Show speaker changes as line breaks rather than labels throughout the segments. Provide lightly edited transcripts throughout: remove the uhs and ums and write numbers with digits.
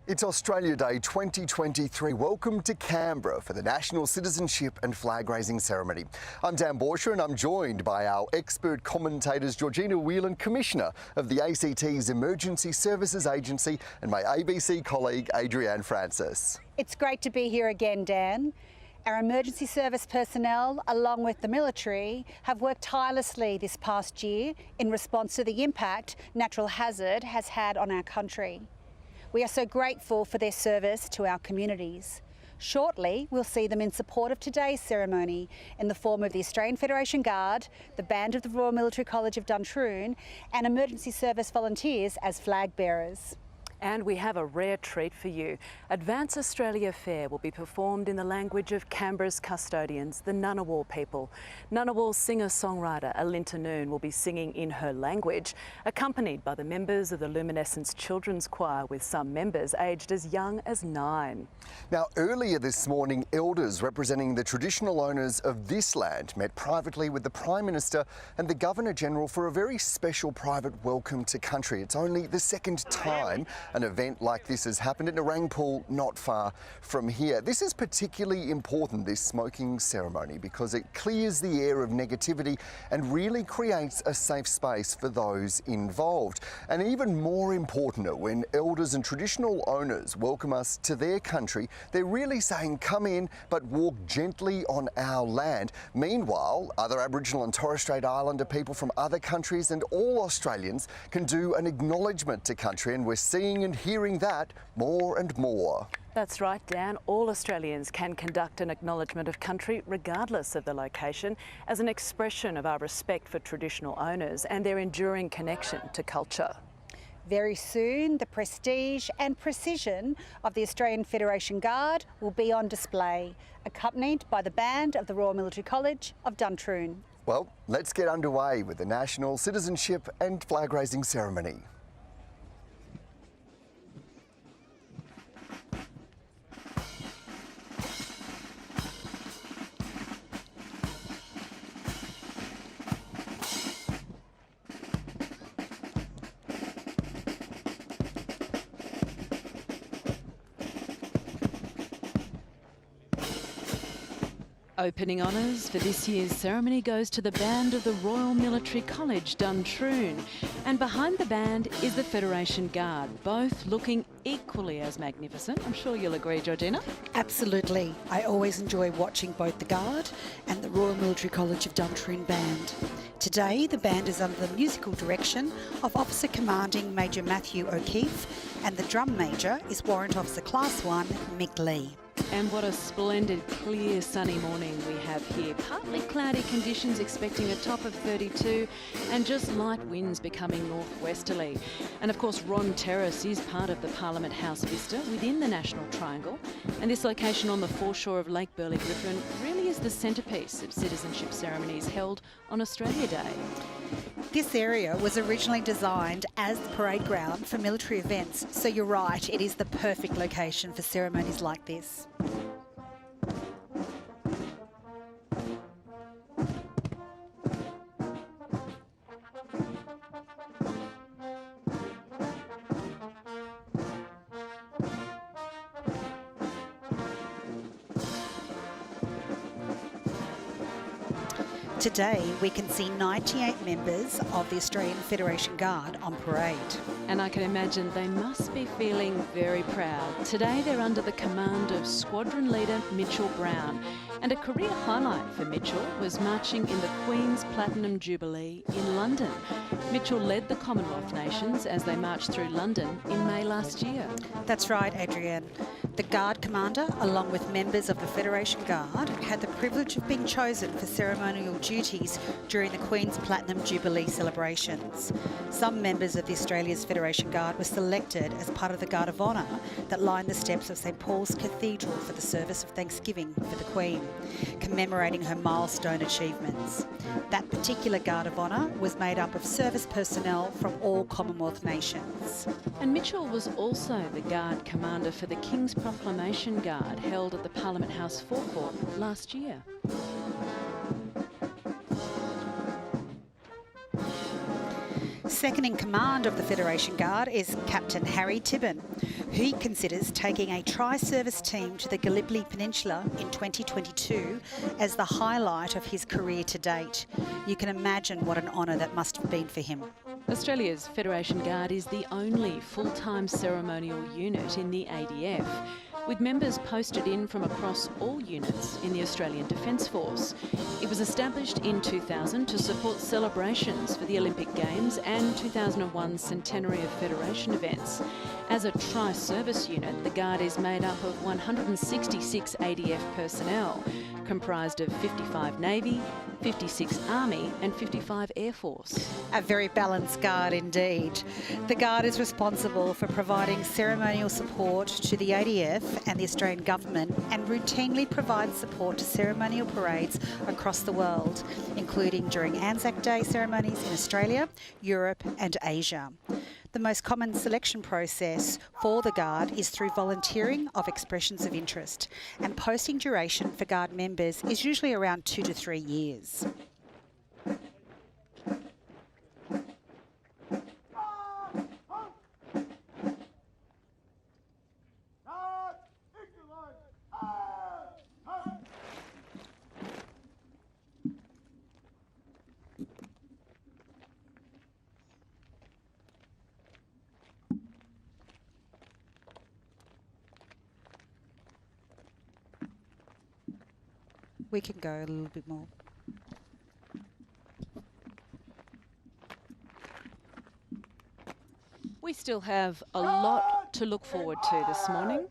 It's Australia Day 2023. Welcome to Canberra for the National Citizenship and Flag Raising Ceremony. I'm Dan Borscher and I'm joined by our expert commentators Georgina Whelan, Commissioner of the ACT's Emergency Services Agency, and my ABC colleague Adrienne Francis.
It's great to be here again, Dan. Our emergency service personnel, along with the military, have worked tirelessly this past year in response to the impact natural hazard has had on our country. We are so grateful for their service to our communities. Shortly, we'll see them in support of today's ceremony in the form of the Australian Federation Guard, the Band of the Royal Military College of Duntroon, and emergency service volunteers as flag bearers.
And we have a rare treat for you. Advance Australia Fair will be performed in the language of Canberra's custodians, the Ngunnawal people. Ngunnawal singer-songwriter Alinta Noon will be singing in her language, accompanied by the members of the Luminescence Children's Choir, with some members aged as young as 9.
Now, earlier this morning, elders representing the traditional owners of this land met privately with the Prime Minister and the Governor-General for a very special private welcome to country. It's only the second time an event like this has happened in Narangpool, not far from here. This is particularly important, this smoking ceremony, because it clears the air of negativity and really creates a safe space for those involved. And even more important, when elders and traditional owners welcome us to their country, they're really saying, come in, but walk gently on our land. Meanwhile, other Aboriginal and Torres Strait Islander people from other countries and all Australians can do an acknowledgement to country, and we're seeing and hearing that more and more.
That's right, Dan. All Australians can conduct an acknowledgement of country regardless of the location, as an expression of our respect for traditional owners and their enduring connection to culture.
Very soon, the prestige and precision of the Australian Federation Guard will be on display, accompanied by the Band of the Royal Military College of Duntroon.
Well, let's get underway with the National Citizenship and Flag Raising Ceremony.
Opening honours for this year's ceremony goes to the Band of the Royal Military College, Duntroon. And behind the band is the Federation Guard, both looking equally as magnificent. I'm sure you'll agree, Georgina.
Absolutely. I always enjoy watching both the Guard and the Royal Military College of Duntroon Band. Today, the band is under the musical direction of Officer Commanding Major Matthew O'Keefe, and the drum major is Warrant Officer Class 1 Mick Lee.
And what a splendid, clear, sunny morning we have here. Partly cloudy conditions, expecting a top of 32, and just light winds becoming northwesterly. And of course, Ron Terrace is part of the Parliament House Vista within the National Triangle. And this location on the foreshore of Lake Burley Griffin really is the centrepiece of citizenship ceremonies held on Australia Day.
This area was originally designed as the parade ground for military events, so you're right, it is the perfect location for ceremonies like this. Today, we can see 98 members of the Australian Federation Guard on parade.
And I can imagine they must be feeling very proud. Today, they're under the command of Squadron Leader Mitchell Brown. And a career highlight for Mitchell was marching in the Queen's Platinum Jubilee in London. Mitchell led the Commonwealth nations as they marched through London in May last year.
That's right, Adrienne. The Guard Commander, along with members of the Federation Guard, had the privilege of being chosen for ceremonial duties during the Queen's Platinum Jubilee celebrations. Some members of the Australia's Federation Guard were selected as part of the Guard of Honour that lined the steps of St Paul's Cathedral for the service of Thanksgiving for the Queen, commemorating her milestone achievements. That particular Guard of Honour was made up of service personnel from all Commonwealth nations.
And Mitchell was also the Guard Commander for the King's Proclamation Guard held at the Parliament House forecourt last year.
Second in command of the Federation Guard is Captain Harry Tibbin, He considers taking a tri-service team to the Gallipoli Peninsula in 2022 as the highlight of his career to date. You can imagine what an honour that must have been for him.
Australia's Federation Guard is the only full-time ceremonial unit in the ADF, with members posted in from across all units in the Australian Defence Force. It was established in 2000 to support celebrations for the Olympic Games and 2001 centenary of Federation events. As a tri-service unit, the Guard is made up of 166 ADF personnel, comprised of 55 Navy, 56 Army and 55 Air Force.
A very balanced Guard indeed. The Guard is responsible for providing ceremonial support to the ADF and the Australian Government and routinely provides support to ceremonial parades across the world, including during Anzac Day ceremonies in Australia, Europe and Asia. The most common selection process for the Guard is through volunteering of expressions of interest, and posting duration for Guard members is usually around 2 to 3 years. We can go a little bit more.
We still have a lot to look forward to this morning.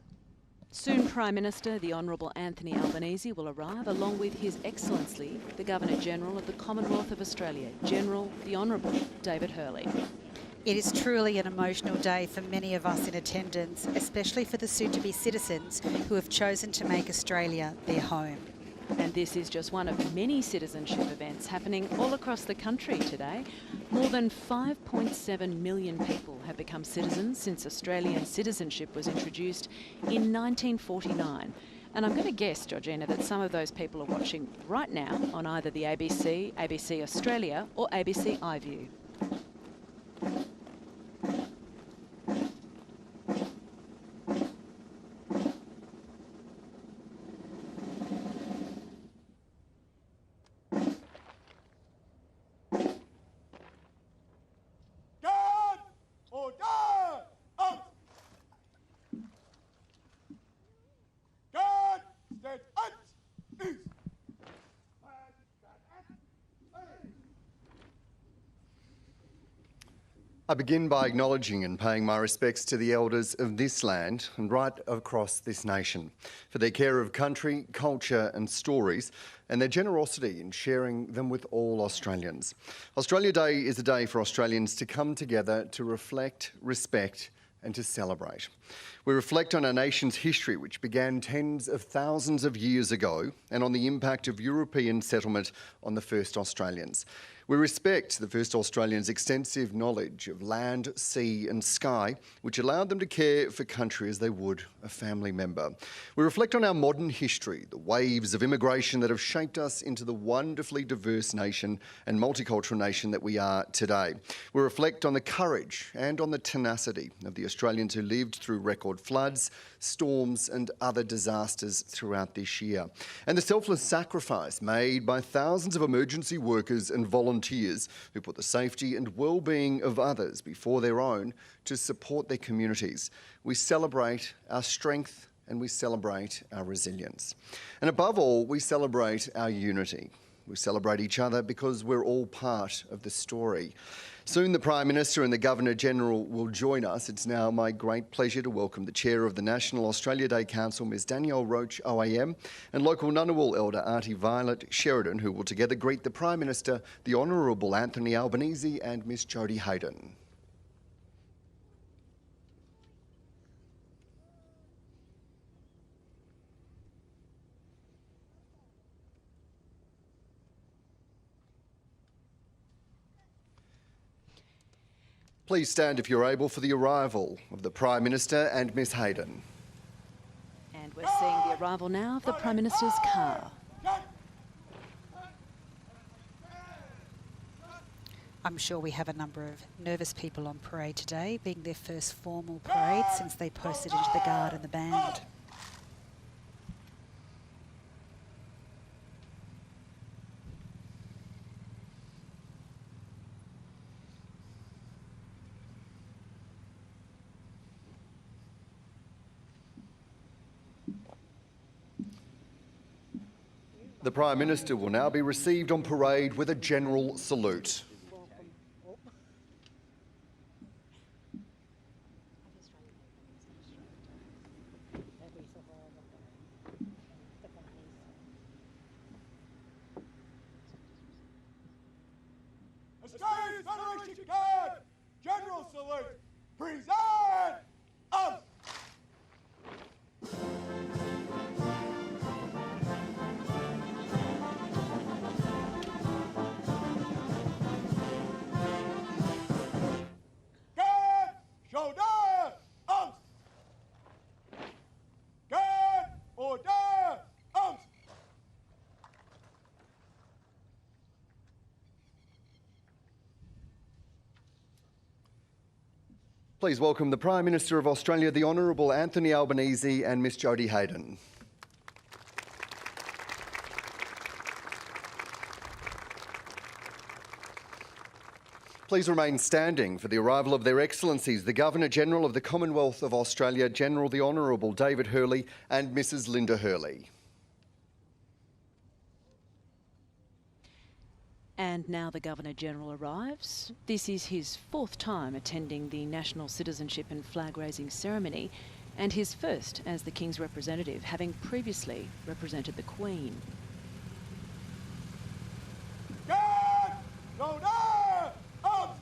Soon Prime Minister, the Honourable Anthony Albanese, will arrive along with His Excellency, the Governor-General of the Commonwealth of Australia, General the Honourable David Hurley.
It is truly an emotional day for many of us in attendance, especially for the soon-to-be citizens who have chosen to make Australia their home.
And this is just one of many citizenship events happening all across the country today. More than 5.7 million people have become citizens since Australian citizenship was introduced in 1949. And I'm going to guess, Georgina, that some of those people are watching right now on either the ABC, ABC Australia or ABC iView.
I begin by acknowledging and paying my respects to the elders of this land and right across this nation for their care of country, culture and stories and their generosity in sharing them with all Australians. Australia Day is a day for Australians to come together to reflect, respect and to celebrate. We reflect on our nation's history, which began tens of thousands of years ago, and on the impact of European settlement on the first Australians. We respect the first Australians' extensive knowledge of land, sea and sky, which allowed them to care for country as they would a family member. We reflect on our modern history, the waves of immigration that have shaped us into the wonderfully diverse nation and multicultural nation that we are today. We reflect on the courage and on the tenacity of the Australians who lived through record floods, storms and other disasters throughout this year. And the selfless sacrifice made by thousands of emergency workers and volunteers who put the safety and well-being of others before their own to support their communities. We celebrate our strength and we celebrate our resilience. And above all, we celebrate our unity. We celebrate each other because we're all part of the story. Soon the Prime Minister and the Governor-General will join us. It's now my great pleasure to welcome the Chair of the National Australia Day Council, Ms Danielle Roach OAM, and local Ngunnawal Elder Aunty Violet Sheridan, who will together greet the Prime Minister, the Honourable Anthony Albanese and Ms Jodie Hayden. Please stand if you're able for the arrival of the Prime Minister and Ms Hayden.
And we're seeing the arrival now of the Prime Minister's car.
I'm sure we have a number of nervous people on parade today, being their first formal parade since they posted into the Guard and the band.
The Prime Minister will now be received on parade with a general salute.
Australia's Federation Guard, General Salute, present us! Guard, shoulder, arms! Guard, order, arms!
Please welcome the Prime Minister of Australia, the Honourable Anthony Albanese, and Miss Jodie Hayden. Please remain standing for the arrival of Their Excellencies, the Governor-General of the Commonwealth of Australia, General the Honourable David Hurley and Mrs Linda Hurley.
And now the Governor-General arrives. This is his fourth time attending the National Citizenship and Flag-raising ceremony, and his first as the King's representative, having previously represented the Queen.
Guard, shoulder, arms!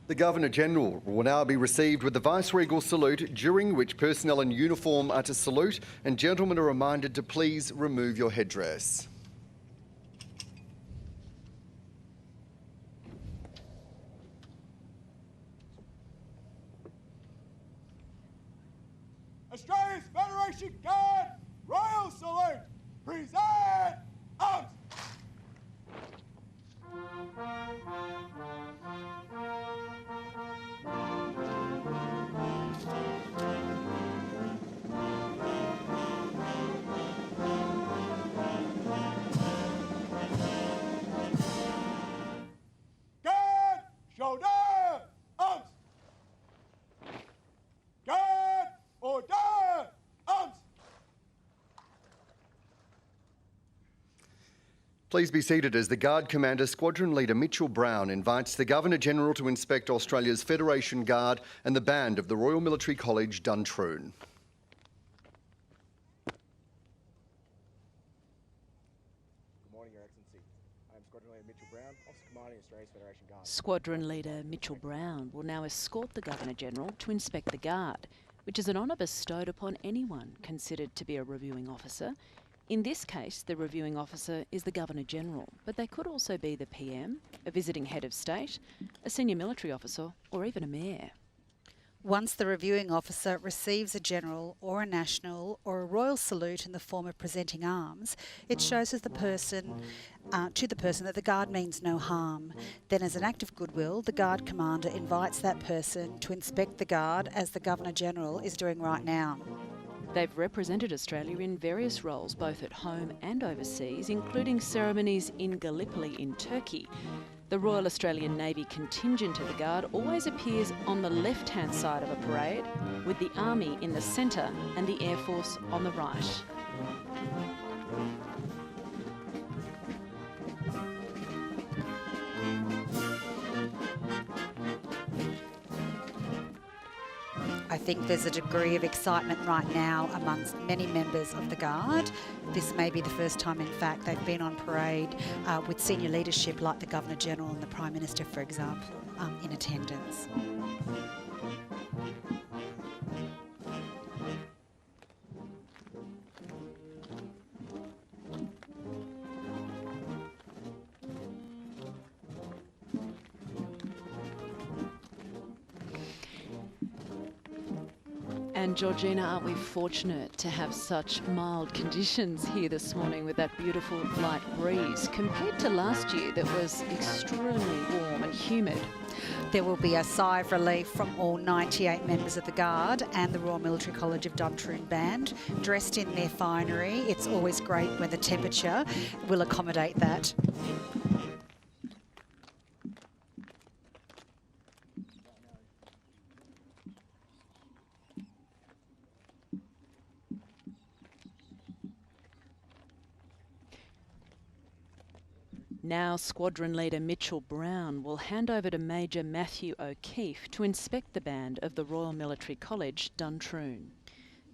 The Governor-General will now be received with the Vice-Regal salute, during which personnel in uniform are to salute, and gentlemen are reminded to please remove your headdress.
Australia's Federation Guard, Royal Salute, present arms! Guard, shoulder, arms! Guard, order, arms!
Please be seated as the Guard Commander, Squadron Leader Mitchell Brown, invites the Governor-General to inspect Australia's Federation Guard and the band of the Royal Military College, Duntroon.
Good morning, Your Excellency. I am Squadron Leader Mitchell Brown, Officer Commanding Australia's Federation Guard.
Squadron Leader Mitchell Brown will now escort the Governor-General to inspect the Guard, which is an honour bestowed upon anyone considered to be a reviewing officer. In this case, the reviewing officer is the Governor-General, but they could also be the PM, a visiting head of state, a senior military officer, or even a mayor.
Once the reviewing officer receives a general or a national or a royal salute in the form of presenting arms, it shows to the person that the Guard means no harm. Then, as an act of goodwill, the Guard Commander invites that person to inspect the Guard, as the Governor-General is doing right now.
They've represented Australia in various roles, both at home and overseas, including ceremonies in Gallipoli in Turkey. The Royal Australian Navy contingent of the Guard always appears on the left-hand side of a parade, with the Army in the centre and the Air Force on the right.
I think there's a degree of excitement right now amongst many members of the Guard. This may be the first time, in fact, they've been on parade with senior leadership like the Governor-General and the Prime Minister, for example, in attendance.
And Georgina, aren't we fortunate to have such mild conditions here this morning with that beautiful light breeze compared to last year that was extremely warm and humid?
There will be a sigh of relief from all 98 members of the Guard and the Royal Military College of Duntroon Band, dressed in their finery. It's always great when the temperature will accommodate that.
Now Squadron Leader Mitchell Brown will hand over to Major Matthew O'Keefe to inspect the band of the Royal Military College, Duntroon.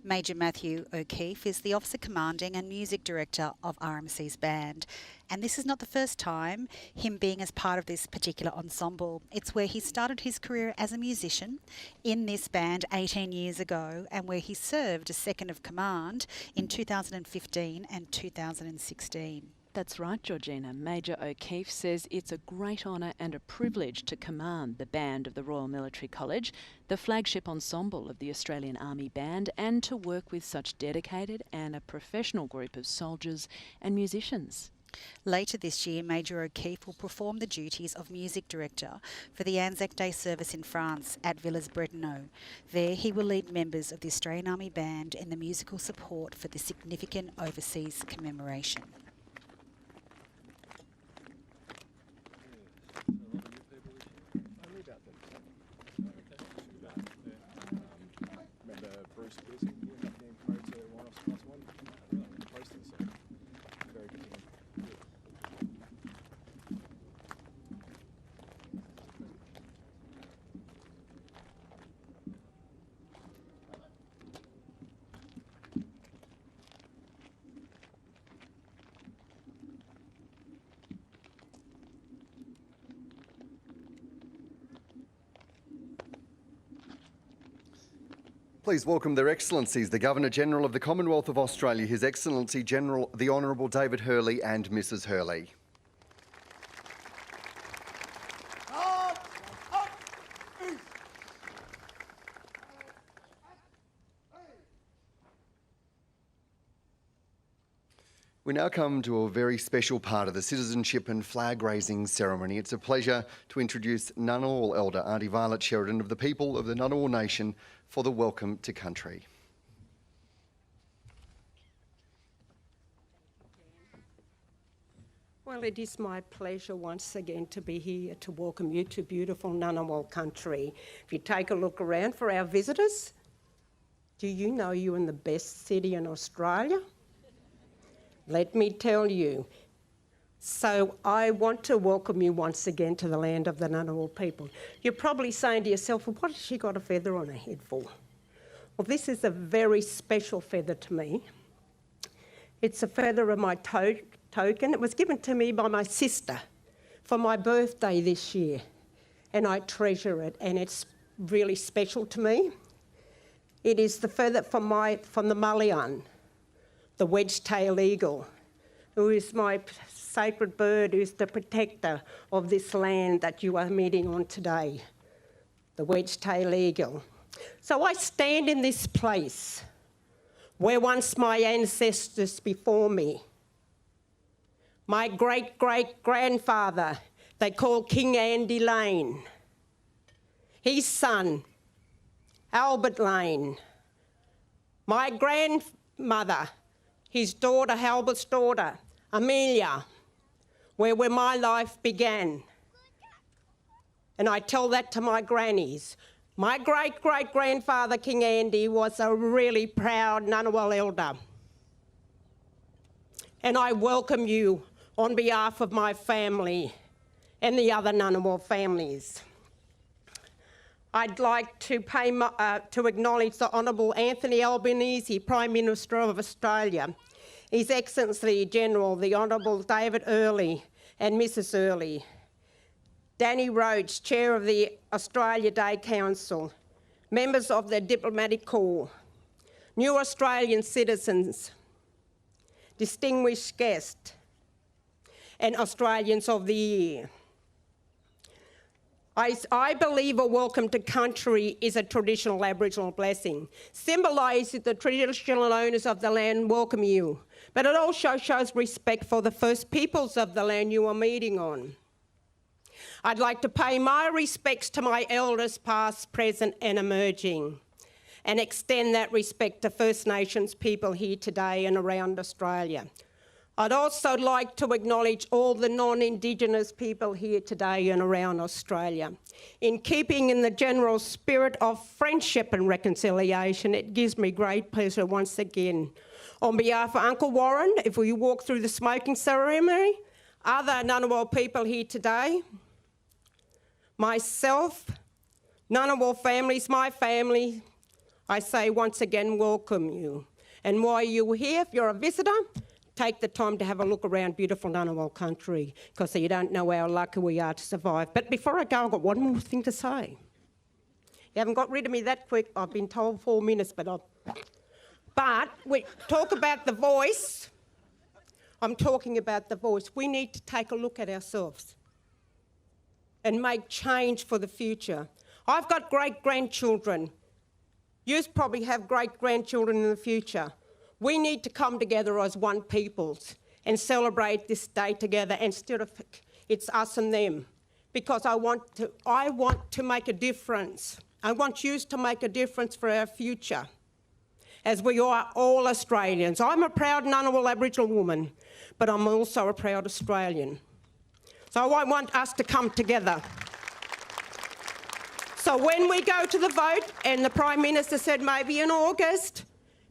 Major Matthew O'Keefe is the Officer Commanding and Music Director of RMC's band. And this is not the first time him being as part of this particular ensemble. It's where he started his career as a musician in this band 18 years ago, and where he served as second of command in 2015 and 2016.
That's right, Georgina. Major O'Keefe says it's a great honour and a privilege to command the band of the Royal Military College, the flagship ensemble of the Australian Army Band, and to work with such dedicated and a professional group of soldiers and musicians.
Later this year, Major O'Keefe will perform the duties of music director for the Anzac Day service in France at Villers-Bretonneux. There, he will lead members of the Australian Army Band in the musical support for the significant overseas commemoration.
Please welcome their Excellencies, the Governor-General of the Commonwealth of Australia, His Excellency General the Honourable David Hurley and Mrs Hurley. We now come to a very special part of the citizenship and flag raising ceremony. It's a pleasure to introduce Ngunnawal Elder Aunty Violet Sheridan of the people of the Ngunnawal Nation for the welcome to country.
Well, it is my pleasure once again to be here to welcome you to beautiful Ngunnawal country. If you take a look around for our visitors, do you know you're in the best city in Australia? Let me tell you. So I want to welcome you once again to the land of the Ngunnawal people. You're probably saying to yourself, well, what has she got a feather on her head for? Well, this is a very special feather to me. It's a feather of my token. It was given to me by my sister for my birthday this year, and I treasure it, and it's really special to me. It is the feather from the mullion, the wedge-tailed eagle, who is my sacred bird, who is the protector of this land that you are meeting on today, the wedge-tailed eagle. So I stand in this place where once my ancestors before me, my great-great-grandfather, they call King Andy Lane, his son, Albert Lane, my grandmother, his daughter, Albert's daughter, Amelia, where my life began. And I tell that to my grannies. My great-great-grandfather, King Andy, was a really proud Ngunnawal elder. And I welcome you on behalf of my family and the other Ngunnawal families. I'd like to acknowledge the Honourable Anthony Albanese, Prime Minister of Australia, His Excellency General, the Honourable David Hurley and Mrs Hurley, Danny Rhodes, Chair of the Australia Day Council, members of the Diplomatic Corps, new Australian citizens, distinguished guests, and Australians of the Year. I believe a welcome to country is a traditional Aboriginal blessing. Symbolising the traditional owners of the land welcome you, but it also shows respect for the first peoples of the land you are meeting on. I'd like to pay my respects to my elders past, present and emerging, and extend that respect to First Nations people here today and around Australia. I'd also like to acknowledge all the non-Indigenous people here today and around Australia. In keeping in the general spirit of friendship and reconciliation, it gives me great pleasure once again, on behalf of Uncle Warren, if we walk through the smoking ceremony, other Ngunnawal people here today, myself, Ngunnawal families, my family, I say once again, welcome you. And while you're here, if you're a visitor, take the time to have a look around beautiful Ngunnawal country, because you don't know how lucky we are to survive. But before I go, I've got one more thing to say. You haven't got rid of me that quick. I've been told 4 minutes, but we talk about the voice. I'm talking about the voice. We need to take a look at ourselves and make change for the future. I've got great-grandchildren. You probably have great-grandchildren in the future. We need to come together as one peoples and celebrate this day together instead of it's us and them. Because I want to make a difference. I want you to make a difference for our future, as we are all Australians. I'm a proud Ngunnawal Aboriginal woman, but I'm also a proud Australian. So I want us to come together. So when we go to the vote, and the Prime Minister said maybe in August,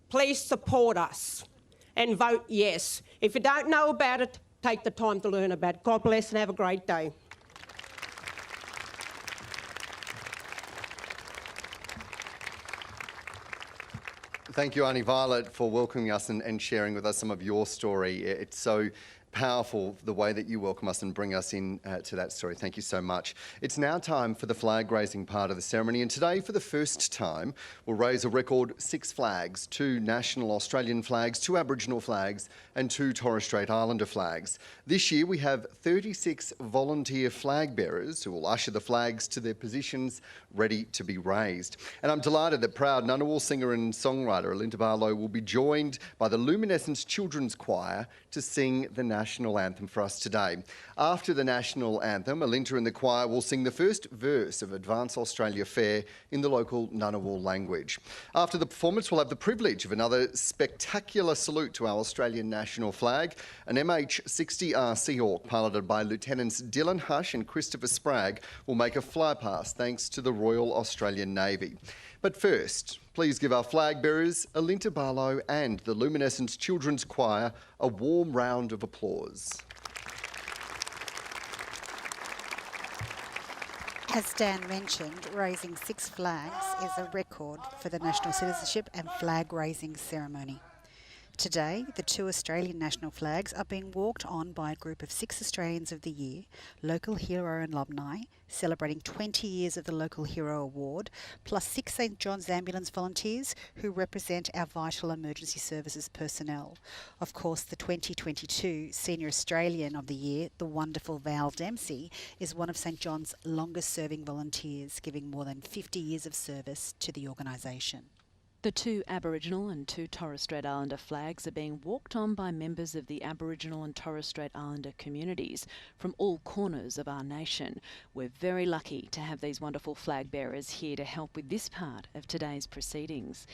please support us and vote yes. If you don't know about it, take the time to learn about it. God bless and have a great day.
Thank you, Auntie Violet, for welcoming us and sharing with us some of your story. It's so powerful the way that you welcome us and bring us in to that story. Thank you so much. It's now time for the flag raising part of the ceremony, and today for the first time we'll raise a record 6 flags, 2 national Australian flags, 2 Aboriginal flags and 2 Torres Strait Islander flags. This year we have 36 volunteer flag bearers who will usher the flags to their positions ready to be raised. And I'm delighted that proud Ngunnawal singer and songwriter Alinta Barlow will be joined by the Luminescence Children's Choir to sing the national anthem for us today. After the national anthem, Alinta and the choir will sing the first verse of Advance Australia Fair in the local Ngunnawal language. After the performance, we'll have the privilege of another spectacular salute to our Australian national flag. An MH-60R Seahawk piloted by Lieutenants Dylan Hush and Christopher Spragg will make a flypast thanks to the Royal Australian Navy. But first, please give our flag bearers, Alinta Barlow and the Luminescence Children's Choir, a warm round of applause.
As Dan mentioned, raising 6 flags is a record for the National Citizenship and Flag Raising Ceremony. Today, the 2 Australian national flags are being walked on by a group of 6 Australians of the Year, local hero alumni, celebrating 20 years of the Local Hero Award, plus 6 St John's Ambulance volunteers who represent our vital emergency services personnel. Of course, the 2022 Senior Australian of the Year, the wonderful Val Dempsey, is one of St John's longest-serving volunteers, giving more than 50 years of service to the organisation.
The 2 Aboriginal and 2 Torres Strait Islander flags are being walked on by members of the Aboriginal and Torres Strait Islander communities from all corners of our nation. We're very lucky to have these wonderful flag bearers here to help with this part of today's proceedings.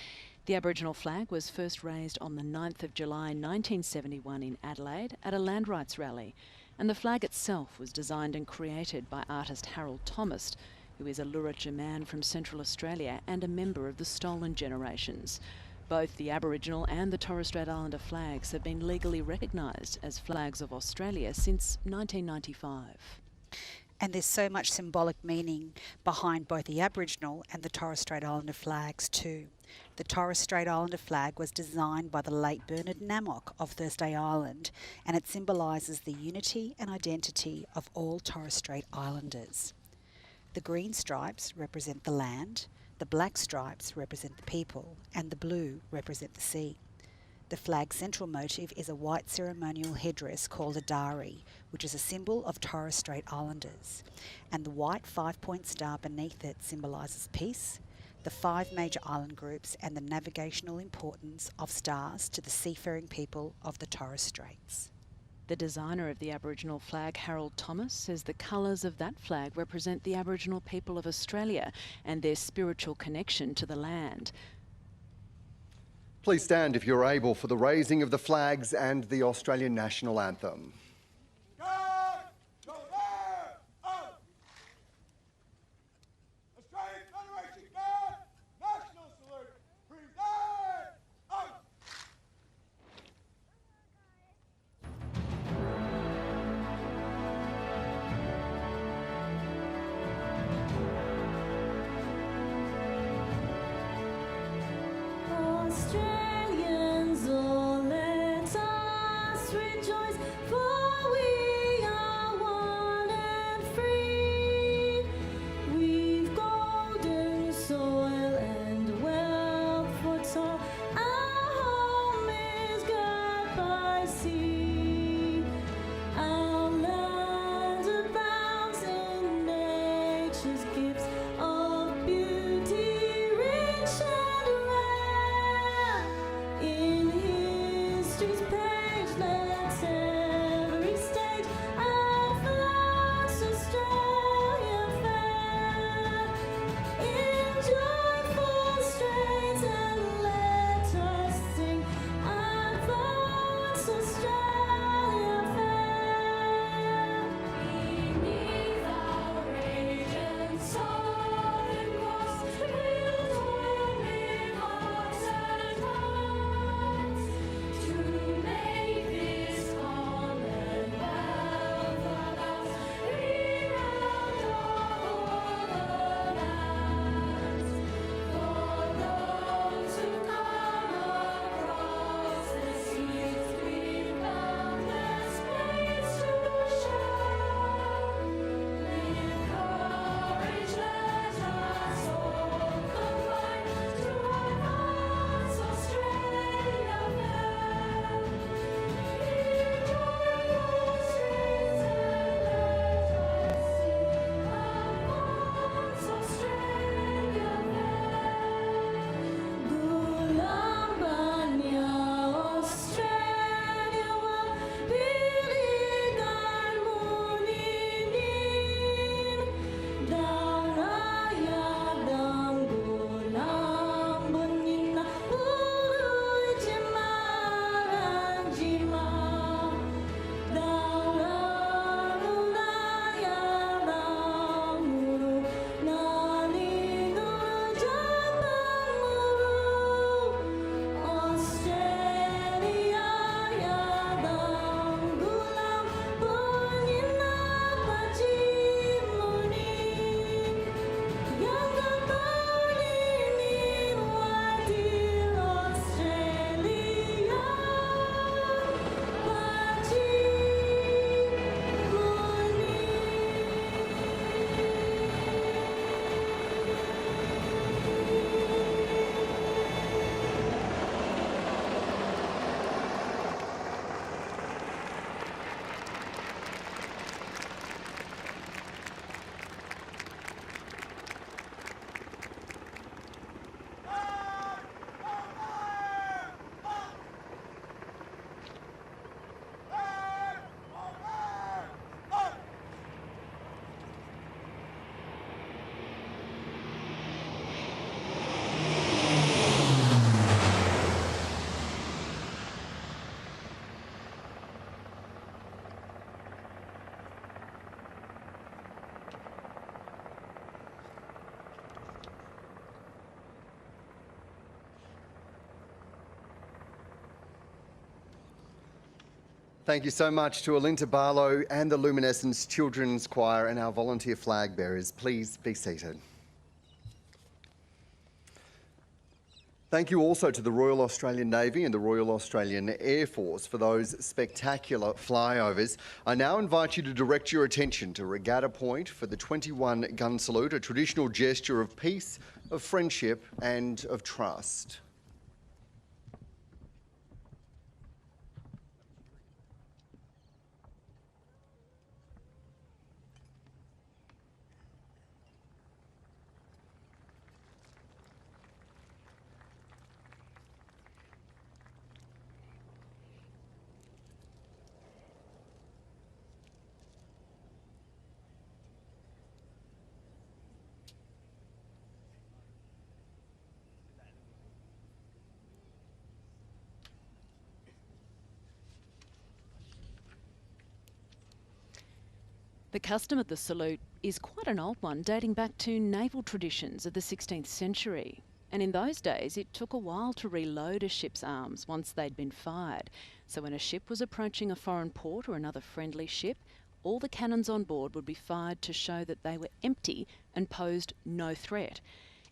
The Aboriginal flag was first raised on the 9th of July 1971 in Adelaide at a land rights rally, and the flag itself was designed and created by artist Harold Thomas, who is a Luritja man from Central Australia and a member of the Stolen Generations. Both the Aboriginal and the Torres Strait Islander flags have been legally recognised as flags of Australia since 1995.
And there's so much symbolic meaning behind both the Aboriginal and the Torres Strait Islander flags too. The Torres Strait Islander flag was designed by the late Bernard Nammock of Thursday Island, and it symbolises the unity and identity of all Torres Strait Islanders. The green stripes represent the land, the black stripes represent the people, and the blue represent the sea. The flag's central motif is a white ceremonial headdress called a dari, which is a symbol of Torres Strait Islanders, and the white 5-point star beneath it symbolises peace, the 5 major island groups, and the navigational importance of stars to the seafaring people of the Torres Straits.
The designer of the Aboriginal flag, Harold Thomas, says the colours of that flag represent the Aboriginal people of Australia and their spiritual connection to the land.
Please stand if you're able for the raising of the flags and the Australian national anthem.
God, shoulder, up! Australian Federation Guard, national salute, present, up!
Australians, oh, let us rejoice, for we are one and free. We've golden soil and wealth for toil. Our home is girt by sea. Our land abounds in nature's gifts of beauty, rich and rare. In history's page, let every stage advance Australia fair. In joyful strains, and let us sing, advance Australia fair. Beneath our radiant soaring course, we'll toil with hearts and minds to make this commonwealth of ours renowned over the lands. For those who come across the seas, we've boundless space to share. With courage, let us all combine to advance Australia fair. In joyful strains, and let us sing, advance Australia fair. Gulambanya Australia wa pilihan muninin, daraya dan gulambunin na puluh jemaran jima. Dararulaya ramuru nalinu jamamuru. Australia ya dan gulambunin na pajimunin. Yang kabalinin wadil Australia
Thank you so much to Alinta Barlow and the Luminescence Children's Choir and our volunteer flag bearers. Please be seated. Thank you also to the Royal Australian Navy and the Royal Australian Air Force for those spectacular flyovers. I now invite you to direct your attention to Regatta Point for the 21 gun salute, a traditional gesture of peace, of friendship and of trust.
The custom of the salute is quite an old one, dating back to naval traditions of the 16th century. And in those days, it took a while to reload a ship's arms once they'd been fired. So when a ship was approaching a foreign port or another friendly ship, all the cannons on board would be fired to show that they were empty and posed no threat.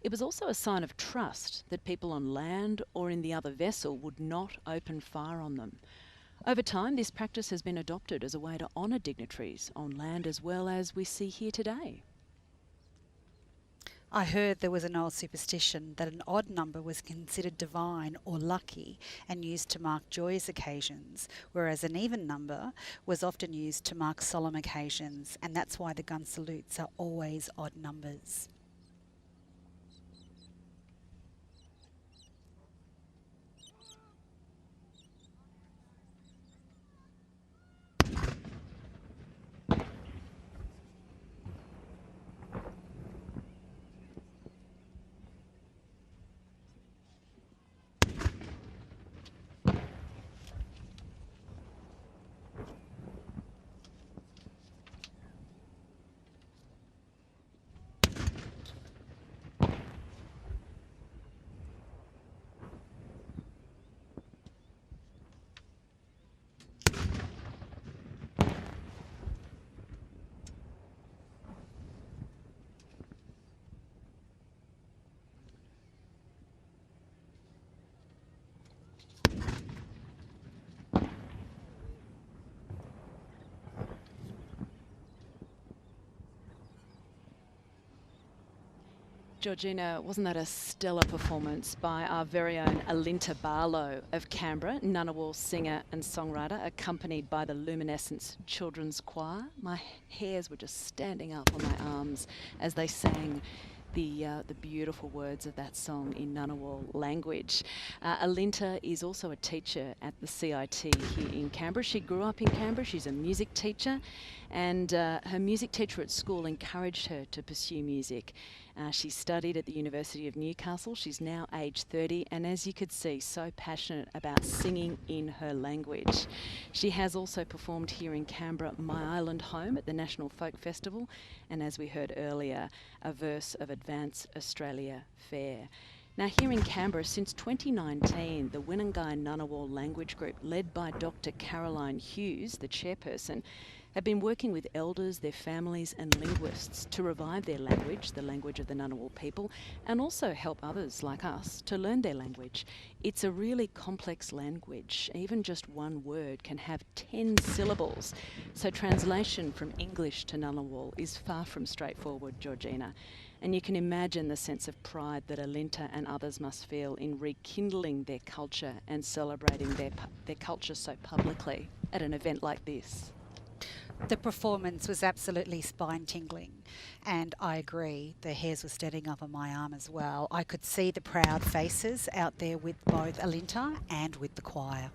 It was also a sign of trust that people on land or in the other vessel would not open fire on them. Over time, this practice has been adopted as a way to honour dignitaries on land as well as we see here today.
I heard there was an old superstition that an odd number was considered divine or lucky and used to mark joyous occasions, whereas an even number was often used to mark solemn occasions, and that's why the gun salutes are always odd numbers.
Georgina, wasn't that a stellar performance by our very own Alinta Barlow of Canberra, Ngunnawal singer and songwriter, accompanied by the Luminescence Children's Choir? My hairs were just standing up on my arms as they sang the beautiful words of that song in Ngunnawal language. Alinta is also a teacher at the CIT here in Canberra. She grew up in Canberra. She's a music teacher, and her music teacher at school encouraged her to pursue music. She studied at the University of Newcastle. She's now aged 30, and as you could see, so passionate about singing in her language. She has also performed here in Canberra, My Island Home at the National Folk Festival, and as we heard earlier, a verse of Advance Australia Fair. Now here in Canberra, since 2019, the Winnangai Ngunnawal Language Group, led by Dr. Caroline Hughes, the chairperson, have been working with elders, their families and linguists to revive their language, the language of the Ngunnawal people, and also help others like us to learn their language. It's a really complex language. Even just one word can have 10 syllables. So translation from English to Ngunnawal is far from straightforward, Georgina. And you can imagine the sense of pride that Alinta and others must feel in rekindling their culture and celebrating their culture so publicly at an event like this.
The performance was absolutely spine-tingling, and I agree, the hairs were standing up on my arm as well. I could see the proud faces out there with both Alinta and with the choir.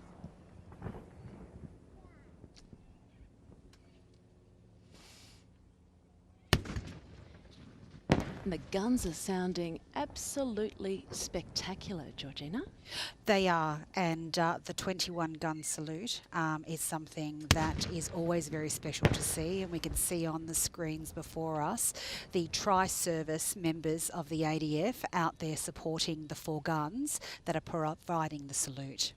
And the guns are sounding absolutely spectacular, Georgina.
They are, and the 21 gun salute is something that is always very special to see, and we can see on the screens before us the tri-service members of the ADF out there supporting the 4 guns that are providing the salute.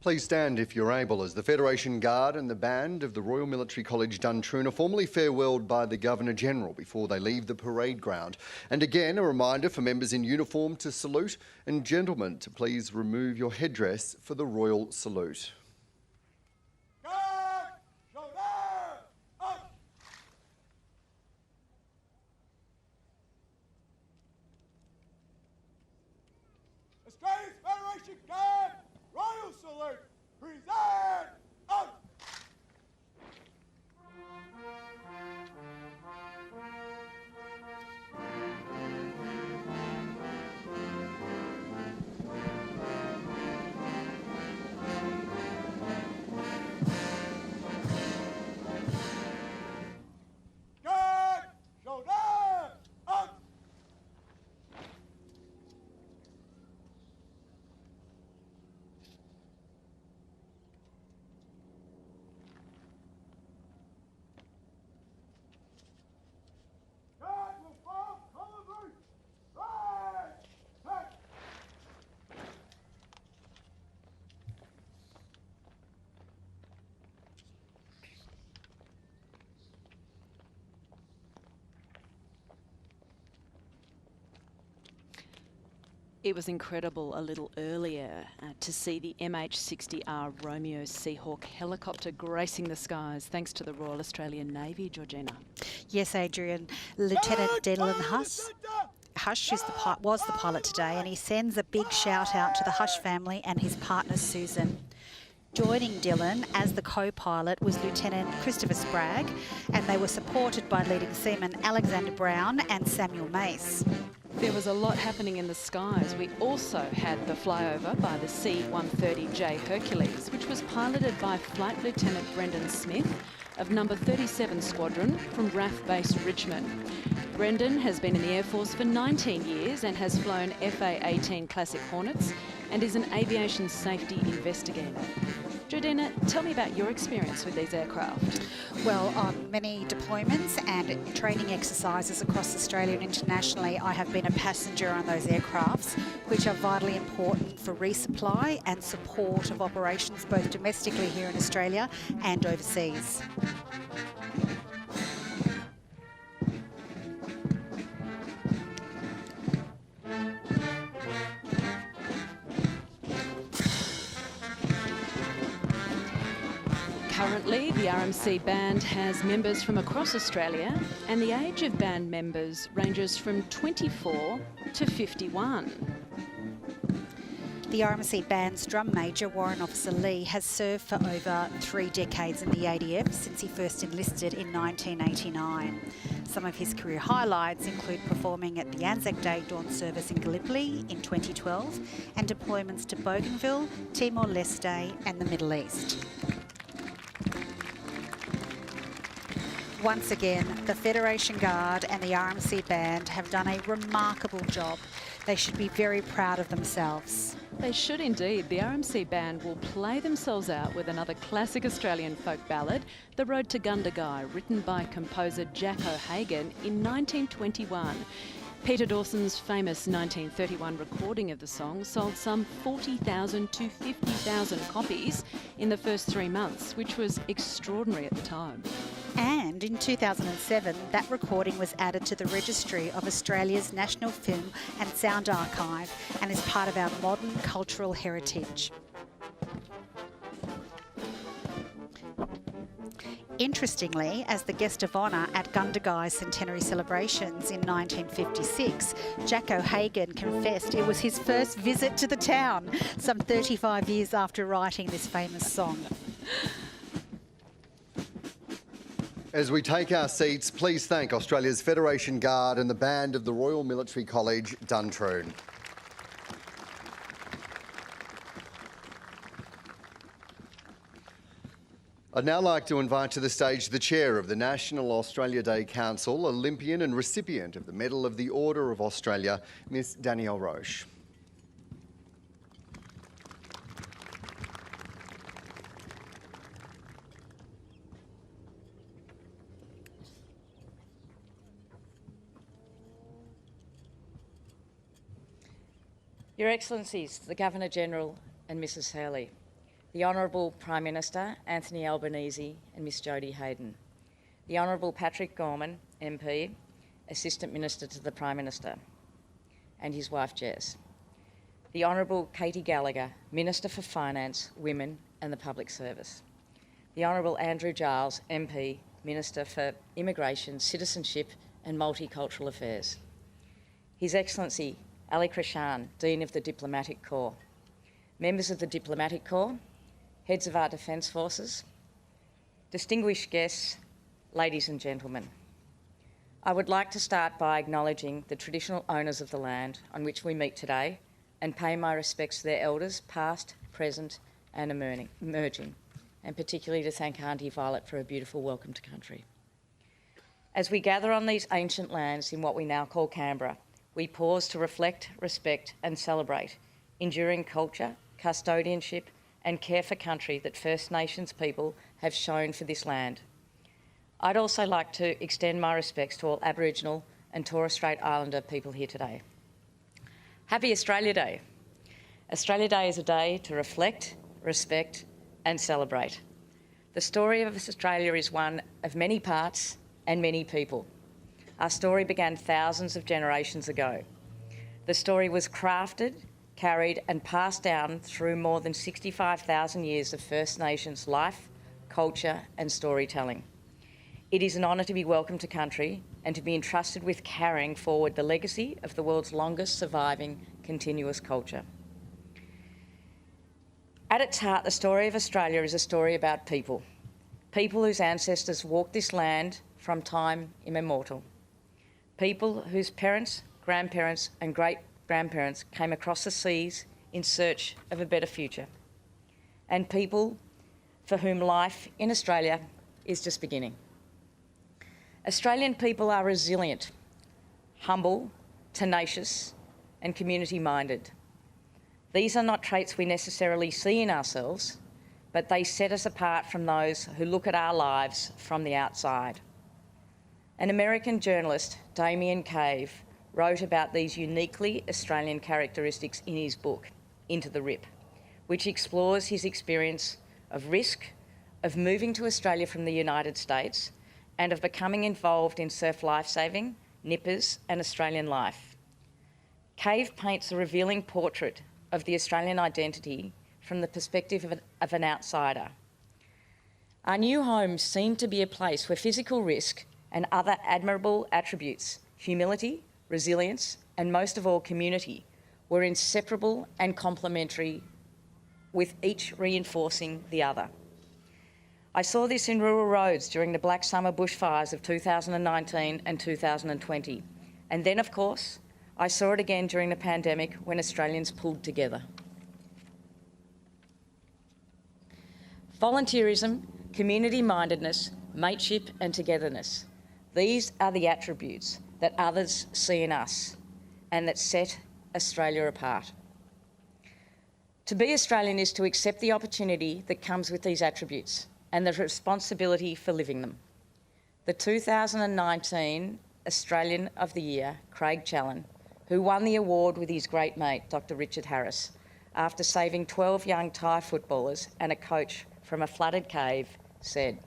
Please stand if you're able as the Federation Guard and the band of the Royal Military College Duntroon are formally farewelled by the Governor-General before they leave the parade ground. And again, a reminder for members in uniform to salute and gentlemen to please remove your headdress for the royal salute.
Guard, shoulder, up. Australia's Federation Guard, Royal Salute, present, up. Guard, shoulder, up. Guard will form column route. Right, right.
It was incredible a little earlier to see the MH-60R Romeo Seahawk helicopter gracing the skies thanks to the Royal Australian Navy, Georgina.
Yes, Adrian. Lieutenant Dylan Hush was the pilot today, and he sends a big shout out to the Hush family and his partner Susan. Joining Dylan as the co-pilot was Lieutenant Christopher Spragg, and they were supported by leading seaman Alexander Brown and Samuel Mace.
There was a lot happening in the skies. We also had the flyover by the C-130J Hercules, which was piloted by Flight Lieutenant Brendan Smith of number 37 Squadron from RAF Base Richmond. Brendan has been in the Air Force for 19 years and has flown FA-18 Classic Hornets and is an aviation safety investigator. Jordina, tell me about your experience with these aircraft.
Well, on many deployments and training exercises across Australia and internationally, I have been a passenger on those aircrafts, which are vitally important for resupply and support of operations both domestically here in Australia and overseas.
Currently, the RMC band has members from across Australia, and the age of band members ranges from 24 to 51.
The RMC band's drum major, Warrant Officer Lee, has served for over 3 decades in the ADF since he first enlisted in 1989. Some of his career highlights include performing at the Anzac Day Dawn Service in Gallipoli in 2012 and deployments to Bougainville, Timor-Leste and the Middle East. Once again, the Federation Guard and the RMC band have done a remarkable job. They should be very proud of themselves.
They should indeed. The RMC band will play themselves out with another classic Australian folk ballad, The Road to Gundagai, written by composer Jack O'Hagan in 1921. Peter Dawson's famous 1931 recording of the song sold some 40,000 to 50,000 copies in the first 3 months, which was extraordinary at the time.
And in 2007, that recording was added to the registry of Australia's National Film and Sound Archive and is part of our modern cultural heritage. Interestingly, as the guest of honour at Gundagai's centenary celebrations in 1956, Jack O'Hagan confessed it was his first visit to the town, some 35 years after writing this famous song.
As we take our seats, please thank Australia's Federation Guard and the band of the Royal Military College, Duntroon. I'd now like to invite to the stage the chair of the National Australia Day Council, Olympian and recipient of the Medal of the Order of Australia, Miss Danielle Roche.
Your Excellencies, the Governor-General and Mrs Hurley, the Honourable Prime Minister Anthony Albanese and Miss Jodie Hayden, the Honourable Patrick Gorman, MP, Assistant Minister to the Prime Minister, and his wife Jess, the Honourable Katie Gallagher, Minister for Finance, Women and the Public Service, the Honourable Andrew Giles, MP, Minister for Immigration, Citizenship and Multicultural Affairs, His Excellency Ali Krishan, Dean of the Diplomatic Corps, members of the Diplomatic Corps, heads of our Defence Forces, distinguished guests, ladies and gentlemen. I would like to start by acknowledging the traditional owners of the land on which we meet today and pay my respects to their elders, past, present and emerging, and particularly to thank Auntie Violet for a beautiful welcome to country. As we gather on these ancient lands in what we now call Canberra, we pause to reflect, respect and celebrate enduring culture, custodianship and care for country that First Nations people have shown for this land. I'd also like to extend my respects to all Aboriginal and Torres Strait Islander people here today. Happy Australia Day. Australia Day is a day to reflect, respect and celebrate. The story of Australia is one of many parts and many people. Our story began thousands of generations ago. The story was crafted, carried and passed down through more than 65,000 years of First Nations life, culture and storytelling. It is an honour to be welcomed to country and to be entrusted with carrying forward the legacy of the world's longest surviving continuous culture. At its heart, the story of Australia is a story about people. People whose ancestors walked this land from time immemorial. People whose parents, grandparents and great-grandparents came across the seas in search of a better future. And people for whom life in Australia is just beginning. Australian people are resilient, humble, tenacious and community-minded. These are not traits we necessarily see in ourselves, but they set us apart from those who look at our lives from the outside. An American journalist, Damien Cave, wrote about these uniquely Australian characteristics in his book, Into the Rip, which explores his experience of risk, of moving to Australia from the United States, and of becoming involved in surf lifesaving, nippers and Australian life. Cave paints a revealing portrait of the Australian identity from the perspective of an outsider. Our new homes seem to be a place where physical risk and other admirable attributes, humility, resilience, and most of all community, were inseparable and complementary, with each reinforcing the other. I saw this in rural roads during the Black Summer bushfires of 2019 and 2020. And then, of course, I saw it again during the pandemic when Australians pulled together. Volunteerism, community-mindedness, mateship and togetherness. These are the attributes that others see in us and that set Australia apart. To be Australian is to accept the opportunity that comes with these attributes and the responsibility for living them. The 2019 Australian of the Year, Craig Challen, who won the award with his great mate, Dr. Richard Harris, after saving 12 young Thai footballers and a coach from a flooded cave, said,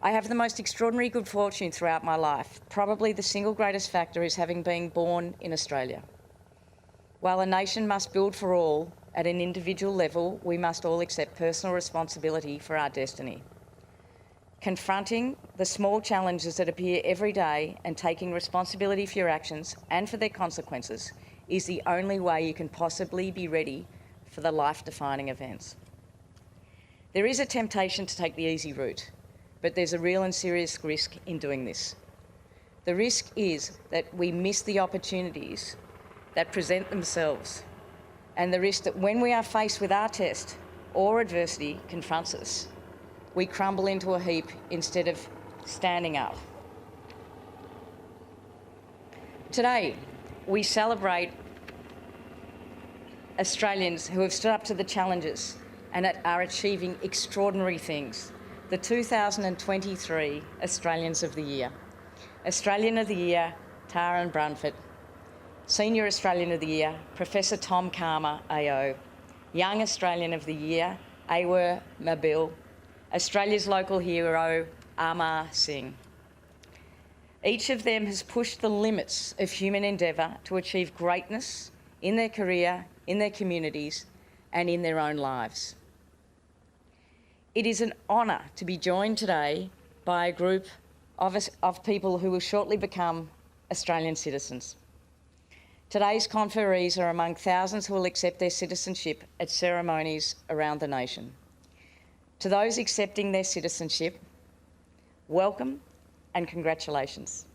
"I have the most extraordinary good fortune throughout my life. Probably the single greatest factor is having been born in Australia. While a nation must build for all, at an individual level, we must all accept personal responsibility for our destiny. Confronting the small challenges that appear every day and taking responsibility for your actions and for their consequences is the only way you can possibly be ready for the life-defining events. There is a temptation to take the easy route, but there's a real and serious risk in doing this. The risk is that we miss the opportunities that present themselves, and the risk that when we are faced with our test or adversity confronts us, we crumble into a heap instead of standing up. Today, we celebrate Australians who have stood up to the challenges and are achieving extraordinary things. The 2023 Australians of the Year. Australian of the Year, Taran Brunford. Senior Australian of the Year, Professor Tom Calma, AO. Young Australian of the Year, Awer Mabil, Australia's local hero, Amar Singh. Each of them has pushed the limits of human endeavour to achieve greatness in their career, in their communities, and in their own lives. It is an honour to be joined today by a group of people who will shortly become Australian citizens. Today's conferees are among thousands who will accept their citizenship at ceremonies around the nation. To those accepting their citizenship, welcome and congratulations.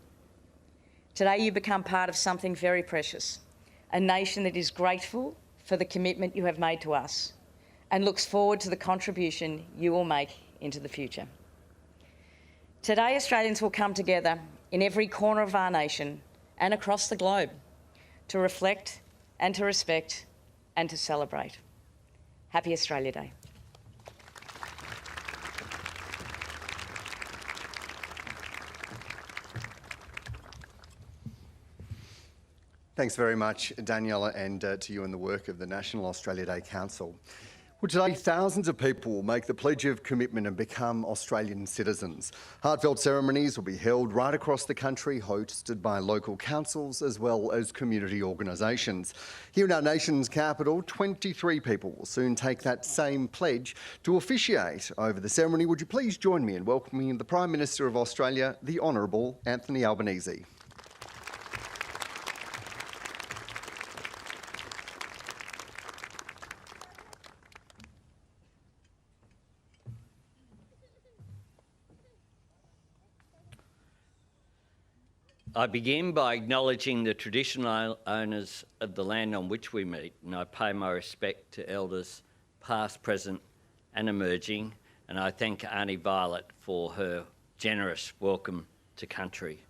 Today you become part of something very precious, a nation that is grateful for the commitment you have made to us and looks forward to the contribution you will make into the future. Today Australians will come together in every corner of our nation and across the globe to reflect and to respect and to celebrate. Happy Australia Day.
Thanks very much, Daniela, and to you and the work of the National Australia Day Council. Well, today, thousands of people will make the pledge of commitment and become Australian citizens. Heartfelt ceremonies will be held right across the country, hosted by local councils as well as community organisations. Here in our nation's capital, 23 people will soon take that same pledge to officiate over the ceremony. Would you please join me in welcoming the Prime Minister of Australia, the Honourable Anthony Albanese.
I begin by acknowledging the traditional owners of the land on which we meet, and I pay my respect to elders past, present and emerging, and I thank Auntie Violet for her generous welcome to country,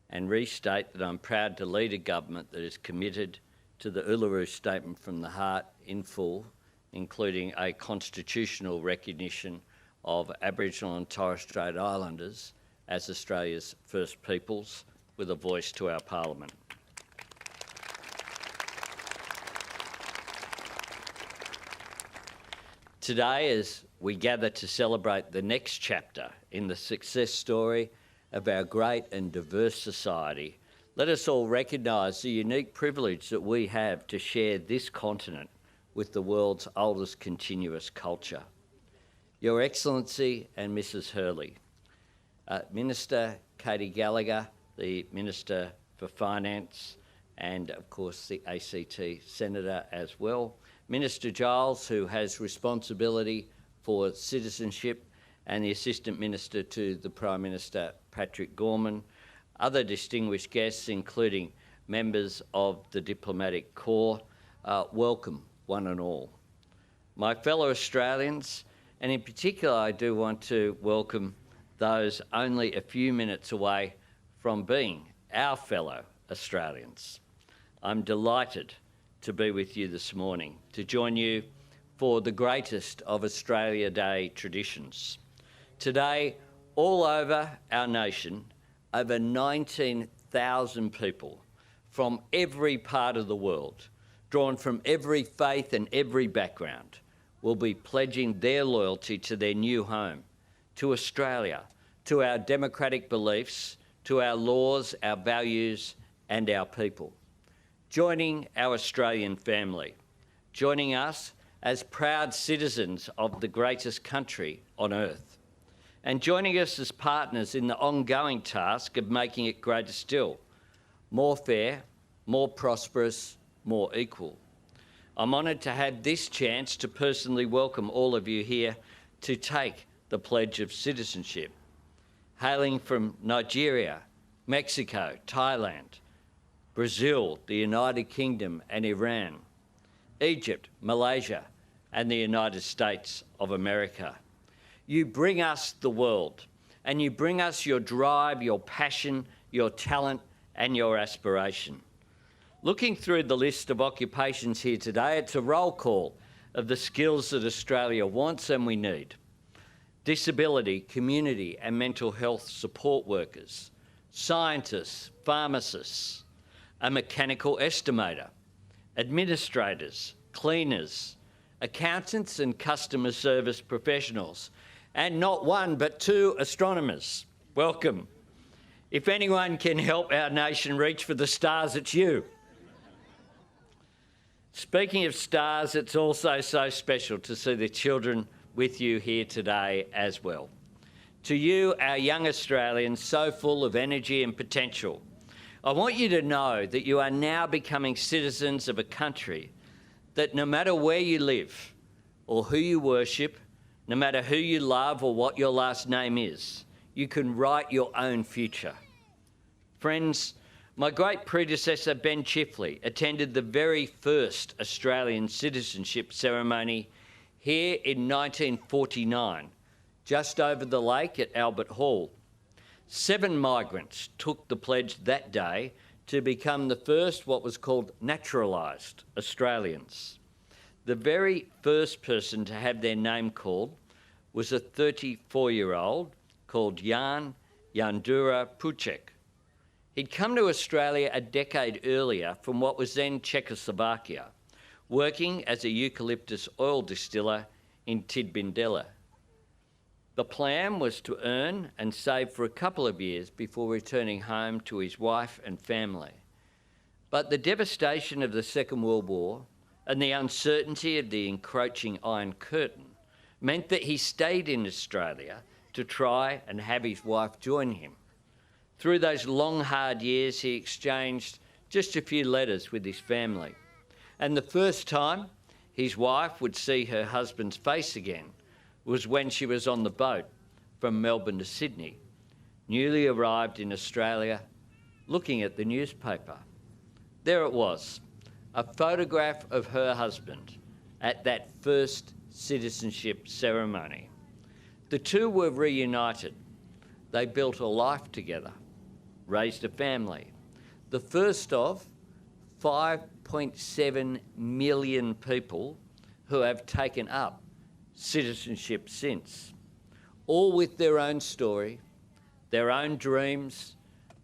and restate that I'm proud to lead a government that is committed to the Uluru Statement from the Heart in full, including a constitutional recognition of Aboriginal and Torres Strait Islanders as Australia's First Peoples, with a voice to our Parliament. Today, as we gather to celebrate the next chapter in the success story of our great and diverse society, let us all recognise the unique privilege that we have to share this continent with the world's oldest continuous culture. Your Excellency and Mrs Hurley, Minister Katie Gallagher, the Minister for Finance, and of course the ACT Senator as well. Minister Giles, who has responsibility for citizenship, and the Assistant Minister to the Prime Minister, Patrick Gorman. Other distinguished guests, including members of the Diplomatic Corps, welcome one and all. My fellow Australians, and in particular I do want to welcome those only a few minutes away from being our fellow Australians. I'm delighted to be with you this morning, to join you for the greatest of Australia Day traditions. Today, all over our nation, over 19,000 people from every part of the world, drawn from every faith and every background, will be pledging their loyalty to their new home, to Australia, to our democratic beliefs, to our laws, our values and our people. Joining our Australian family, joining us as proud citizens of the greatest country on earth, and joining us as partners in the ongoing task of making it greater still, more fair, more prosperous, more equal. I'm honoured to have this chance to personally welcome all of you here to take the Pledge of Citizenship. Hailing from Nigeria, Mexico, Thailand, Brazil, the United Kingdom and Iran, Egypt, Malaysia and the United States of America. You bring us the world, and you bring us your drive, your passion, your talent and your aspiration. Looking through the list of occupations here today, it's a roll call of the skills that Australia wants and we need. Disability, community and mental health support workers, scientists, pharmacists, a mechanical estimator, administrators, cleaners, accountants and customer service professionals, and not one but two astronomers. Welcome. If anyone can help our nation reach for the stars, it's you. Speaking of stars, it's also so special to see the children with you here today as well. To you, our young Australians, so full of energy and potential, I want you to know that you are now becoming citizens of a country that no matter where you live or who you worship, no matter who you love or what your last name is, you can write your own future. Friends, my great predecessor, Ben Chifley, attended the very first Australian citizenship ceremony here in 1949, just over the lake at Albert Hall. 7 migrants took the pledge that day to become the first what was called naturalised Australians. The very first person to have their name called was a 34-year-old called Jan Jandura Pucek. He'd come to Australia a decade earlier from what was then Czechoslovakia, working as a eucalyptus oil distiller in Tidbindela. The plan was to earn and save for a couple of years before returning home to his wife and family. But the devastation of the Second World War and the uncertainty of the encroaching Iron Curtain meant that he stayed in Australia to try and have his wife join him. Through those long, hard years, he exchanged just a few letters with his family. And the first time his wife would see her husband's face again was when she was on the boat from Melbourne to Sydney, newly arrived in Australia, looking at the newspaper. There it was, a photograph of her husband at that first citizenship ceremony. The two were reunited. They built a life together, raised a family, the first of 5.7 million people who have taken up citizenship since, all with their own story, their own dreams,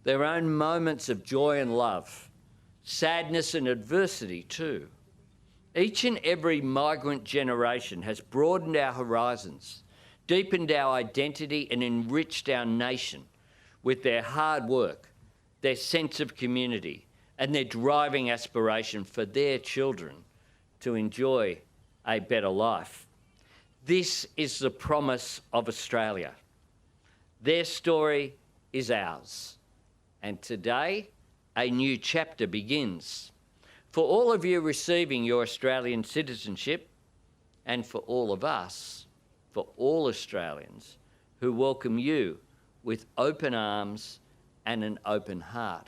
their own moments of joy and love, sadness and adversity too. Each and every migrant generation has broadened our horizons, deepened our identity and enriched our nation with their hard work, their sense of community and their driving aspiration for their children to enjoy a better life. This is the promise of Australia. Their story is ours. And today, a new chapter begins. For all of you receiving your Australian citizenship, and for all of us, for all Australians who welcome you with open arms and an open heart,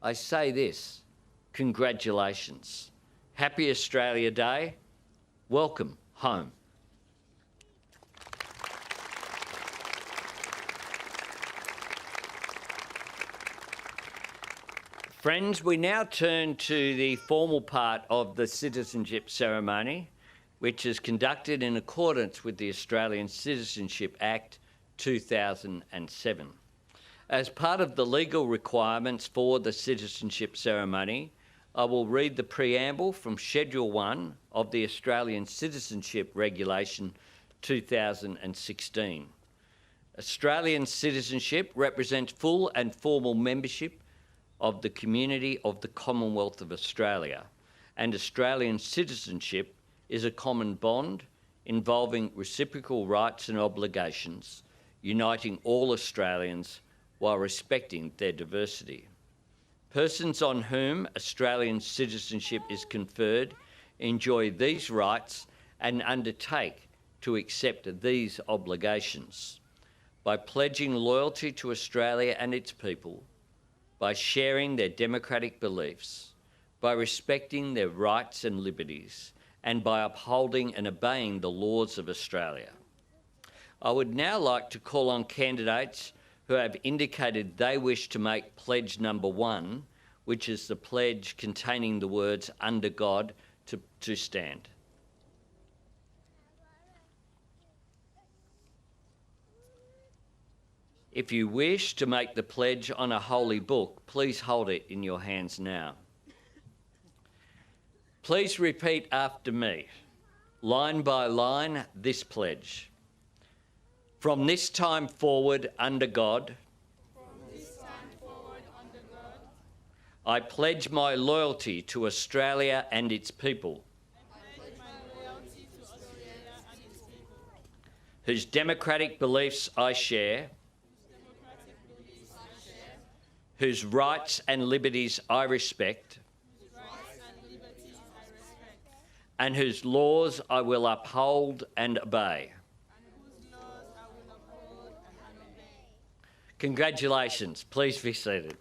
I say this: congratulations. Happy Australia Day. Welcome home. Friends, we now turn to the formal part of the citizenship ceremony, which is conducted in accordance with the Australian Citizenship Act 2007. As part of the legal requirements for the citizenship ceremony, I will read the preamble from Schedule 1 of the Australian Citizenship Regulation 2016. Australian citizenship represents full and formal membership of the community of the Commonwealth of Australia, and Australian citizenship is a common bond involving reciprocal rights and obligations, uniting all Australians while respecting their diversity. Persons on whom Australian citizenship is conferred enjoy these rights and undertake to accept these obligations by pledging loyalty to Australia and its people, by sharing their democratic beliefs, by respecting their rights and liberties, and by upholding and obeying the laws of Australia. I would now like to call on candidates who have indicated they wish to make pledge number 1, which is the pledge containing the words "under God," to stand. If you wish to make the pledge on a holy book, please hold it in your hands now. Please repeat after me. line by line, this pledge. From this time forward, under God, I pledge my loyalty to Australia and its people, whose democratic beliefs I share, whose rights and liberties I respect, and whose laws I will uphold and obey. Congratulations. Please be seated.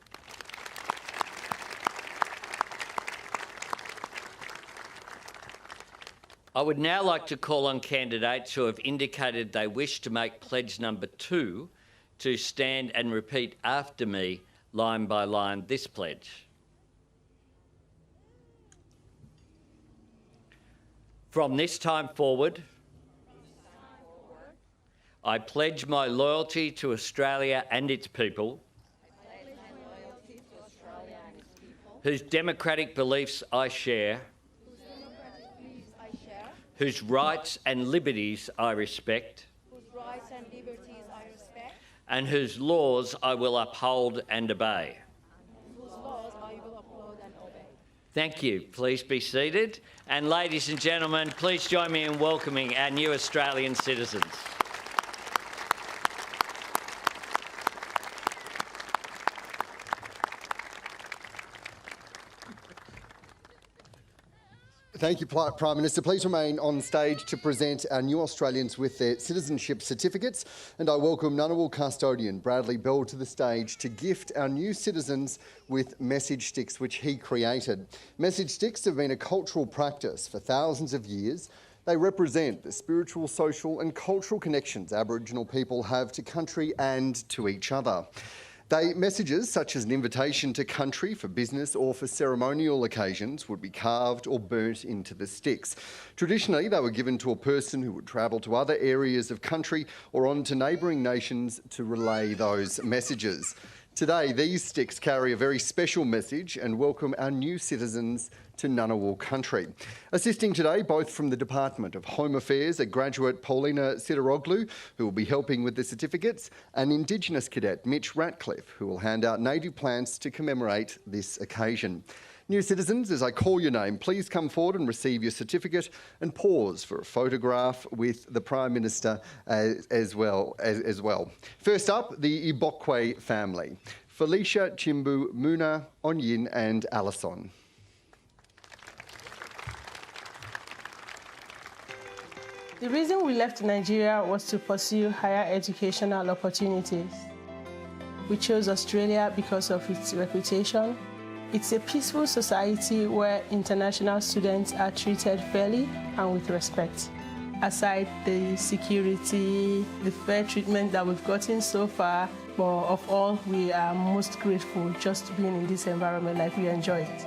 I would now like to call on candidates who have indicated they wish to make pledge number 2 to stand and repeat after me, line by line, this pledge. From this time forward, I pledge my loyalty to Australia and its people, whose democratic beliefs I share, whose rights and liberties I respect, and whose laws I will uphold and obey. Thank you. Please be seated. And ladies and gentlemen, please join me in welcoming our new Australian citizens.
Thank you, Prime Minister. Please remain on stage to present our new Australians with their citizenship certificates. And I welcome Ngunnawal custodian Bradley Bell to the stage to gift our new citizens with message sticks, which he created. Message sticks have been a cultural practice for thousands of years. They represent the spiritual, social and cultural connections Aboriginal people have to country and to each other. Messages such as an invitation to country for business or for ceremonial occasions would be carved or burnt into the sticks. Traditionally, they were given to a person who would travel to other areas of country or on to neighbouring nations to relay those messages. Today, these sticks carry a very special message and welcome our new citizens to Ngunnawal country. Assisting today, both from the Department of Home Affairs, a graduate Paulina Sideroglu, who will be helping with the certificates, and Indigenous cadet Mitch Ratcliffe, who will hand out native plants to commemorate this occasion. New citizens, as I call your name, please come forward and receive your certificate and pause for a photograph with the Prime Minister as well. First up, the Ibokwe family. Felicia, Chimbu, Muna, Onyin and Alison.
The reason we left Nigeria was to pursue higher educational opportunities. We chose Australia because of its reputation. It's a peaceful society where international students are treated fairly and with respect. Aside the security, the fair treatment that we've gotten so far, but of all, we are most grateful just being in this environment like we enjoy it.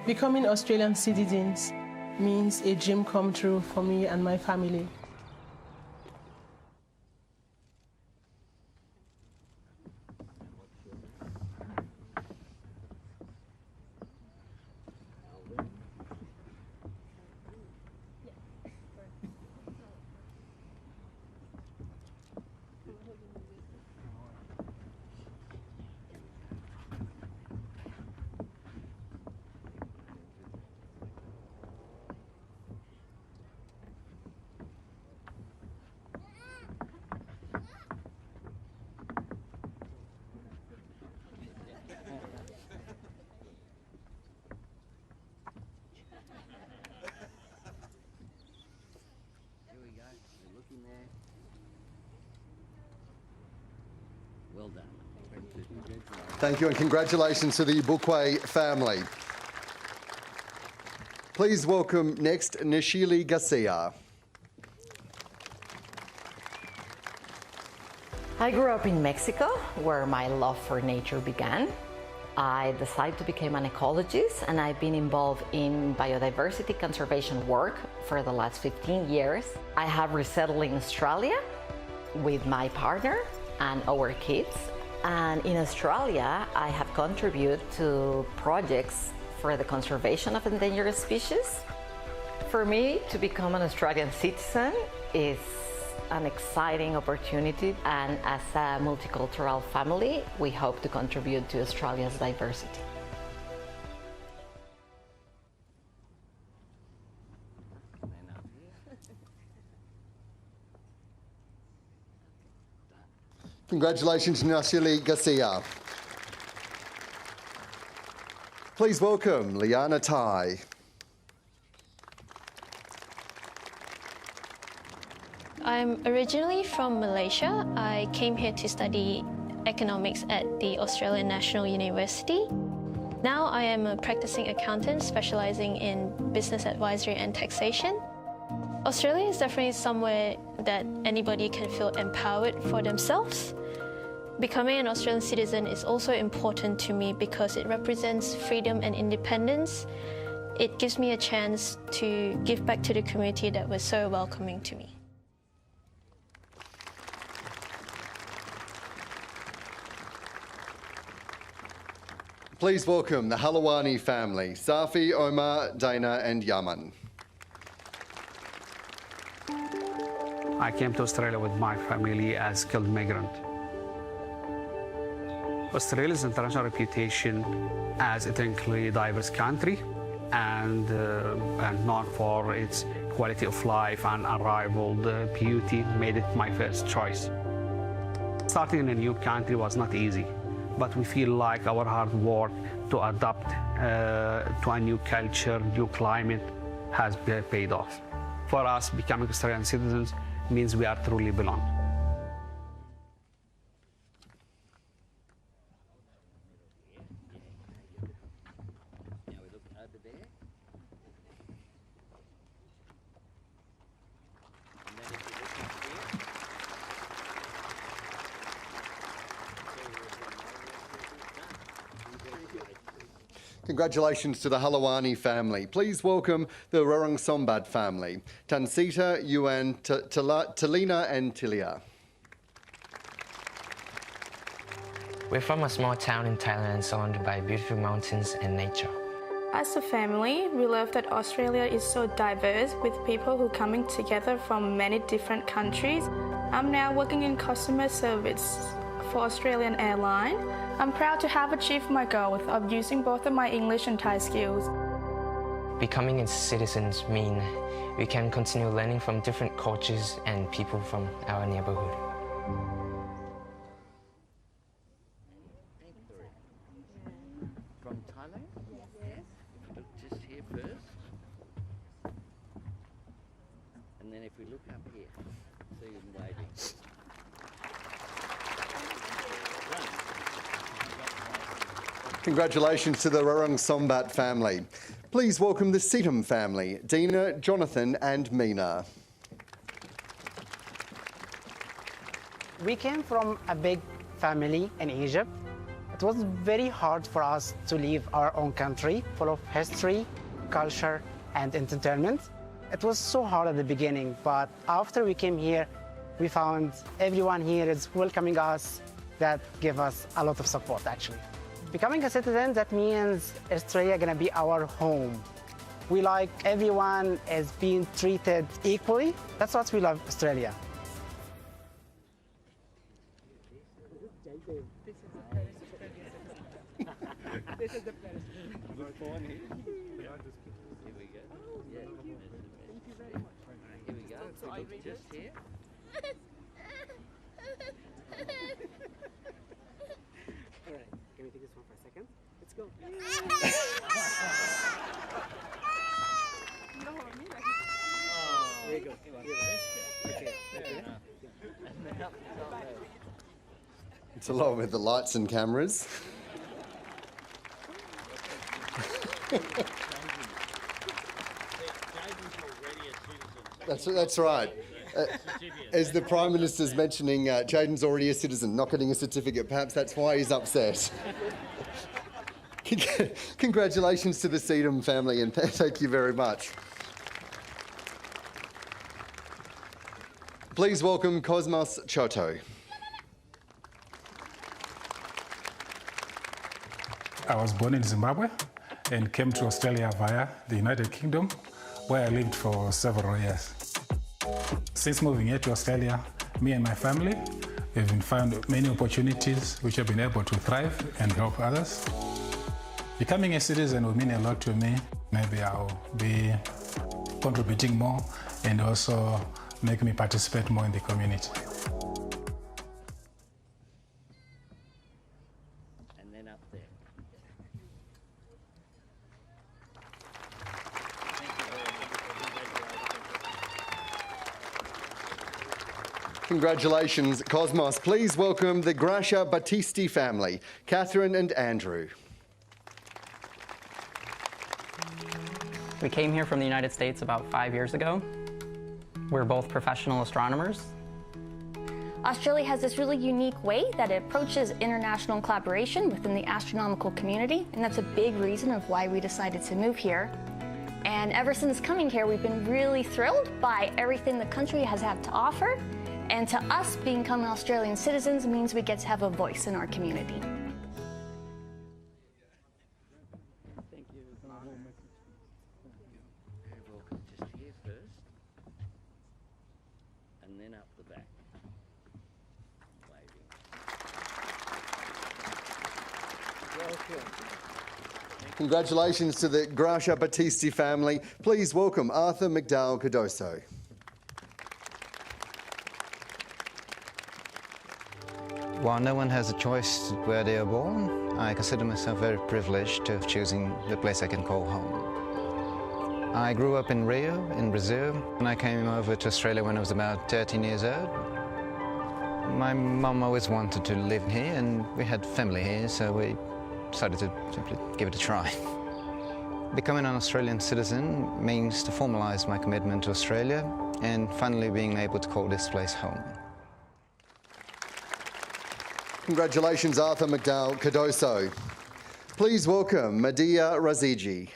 Becoming Australian citizens means a dream come true for me and my family.
Well done.
Thank you and congratulations to the Ibokwe family. Please welcome next Nishili Garcia.
I grew up in Mexico, where my love for nature began. I decided to become an ecologist, and I've been involved in biodiversity conservation work for the last 15 years. I have resettled in Australia with my partner and our kids. And in Australia, I have contributed to projects for the conservation of endangered species For me, to become an Australian citizen is an exciting opportunity, and as a multicultural family, we hope to contribute to Australia's diversity.
Congratulations, Nashili Garcia. Please welcome Liana Tai.
I'm originally from Malaysia. I came here to study economics at the Australian National University. Now I am a practicing accountant specializing in business advisory and taxation. Australia is definitely somewhere that anybody can feel empowered for themselves. Becoming an Australian citizen is also important to me because it represents freedom and independence. It gives me a chance to give back to the community that was so welcoming to me.
Please welcome the Halawani family, Safi, Omar, Dana and Yaman.
I came to Australia with my family as skilled migrant. Australia's international reputation as an ethnically diverse country and known for its quality of life and unrivaled beauty made it my first choice. Starting in a new country was not easy, but we feel like our hard work to adapt to a new culture, new climate has paid off. For us, becoming Australian citizens means we are truly belong.
Congratulations to the Halawani family. Please welcome the Rorong family, Tansita, Yuan, Talina and Tilia.
We're from a small town in Thailand surrounded by beautiful mountains and nature.
As a family, we love that Australia is so diverse with people who are coming together from many different countries. I'm now working in customer service for Australian Airlines. I'm proud to have achieved my goal of using both of my English and Thai skills.
Becoming its citizens mean we can continue learning from different cultures and people from our neighborhood.
From Thailand? Yes. Look just here first. And then if we look up here, see them waiting.
Congratulations to the Rorong Sombat family. Please welcome the Situm family, Dina, Jonathan and Mina.
We came from a big family in Egypt. It was very hard for us to leave our own country, full of history, culture and entertainment. It was so hard at the beginning, but after we came here, we found everyone here is welcoming us. That gave us a lot of support, actually. Becoming a citizen, that means Australia gonna be our home. We like everyone is being treated equally. That's what we love Australia.
This is the president.
Good morning. Here we go. Yeah. Thank you very much. Here we go. So look just here.
All right, can we take this one for a second? Let's go. Very good.
It's along with the lights and cameras. That's right. As the Prime Minister's mentioning, Jayden's already a citizen, not getting a certificate. Perhaps that's why he's upset. Congratulations to the Situm family and thank you very much. Please welcome Cosmos Choto.
I was born in Zimbabwe and came to Australia via the United Kingdom where I lived for several years. Since moving here to Australia, me and my family have found many opportunities which have been able to thrive and help others. Becoming a citizen will mean a lot to me. Maybe I'll be contributing more and also make me participate more in the community.
And then up there.
Congratulations, Cosmos. Please welcome the Gracia Battisti family, Catherine and Andrew.
We came here from the United States about 5 years ago. We're both professional astronomers.
Australia has this really unique way that it approaches international collaboration within the astronomical community, and that's a big reason of why we decided to move here. And ever since coming here, we've been really thrilled by everything the country has had to offer. And to us, becoming Australian citizens means we get to have a voice in our community.
Thank you. Just here first, and then up the back. Waving. Welcome.
Congratulations to the Gracia Battisti family. Please welcome Arthur McDowell Cardoso.
While no one has a choice where they are born, I consider myself very privileged to have chosen the place I can call home. I grew up in Rio, in Brazil, and I came over to Australia when I was about 13 years old. My mum always wanted to live here, and we had family here, so we decided to simply give it a try. Becoming an Australian citizen means to formalise my commitment to Australia and finally being able to call this place home.
Congratulations, Arthur McDowell Cardoso. Please welcome Madia Raziji.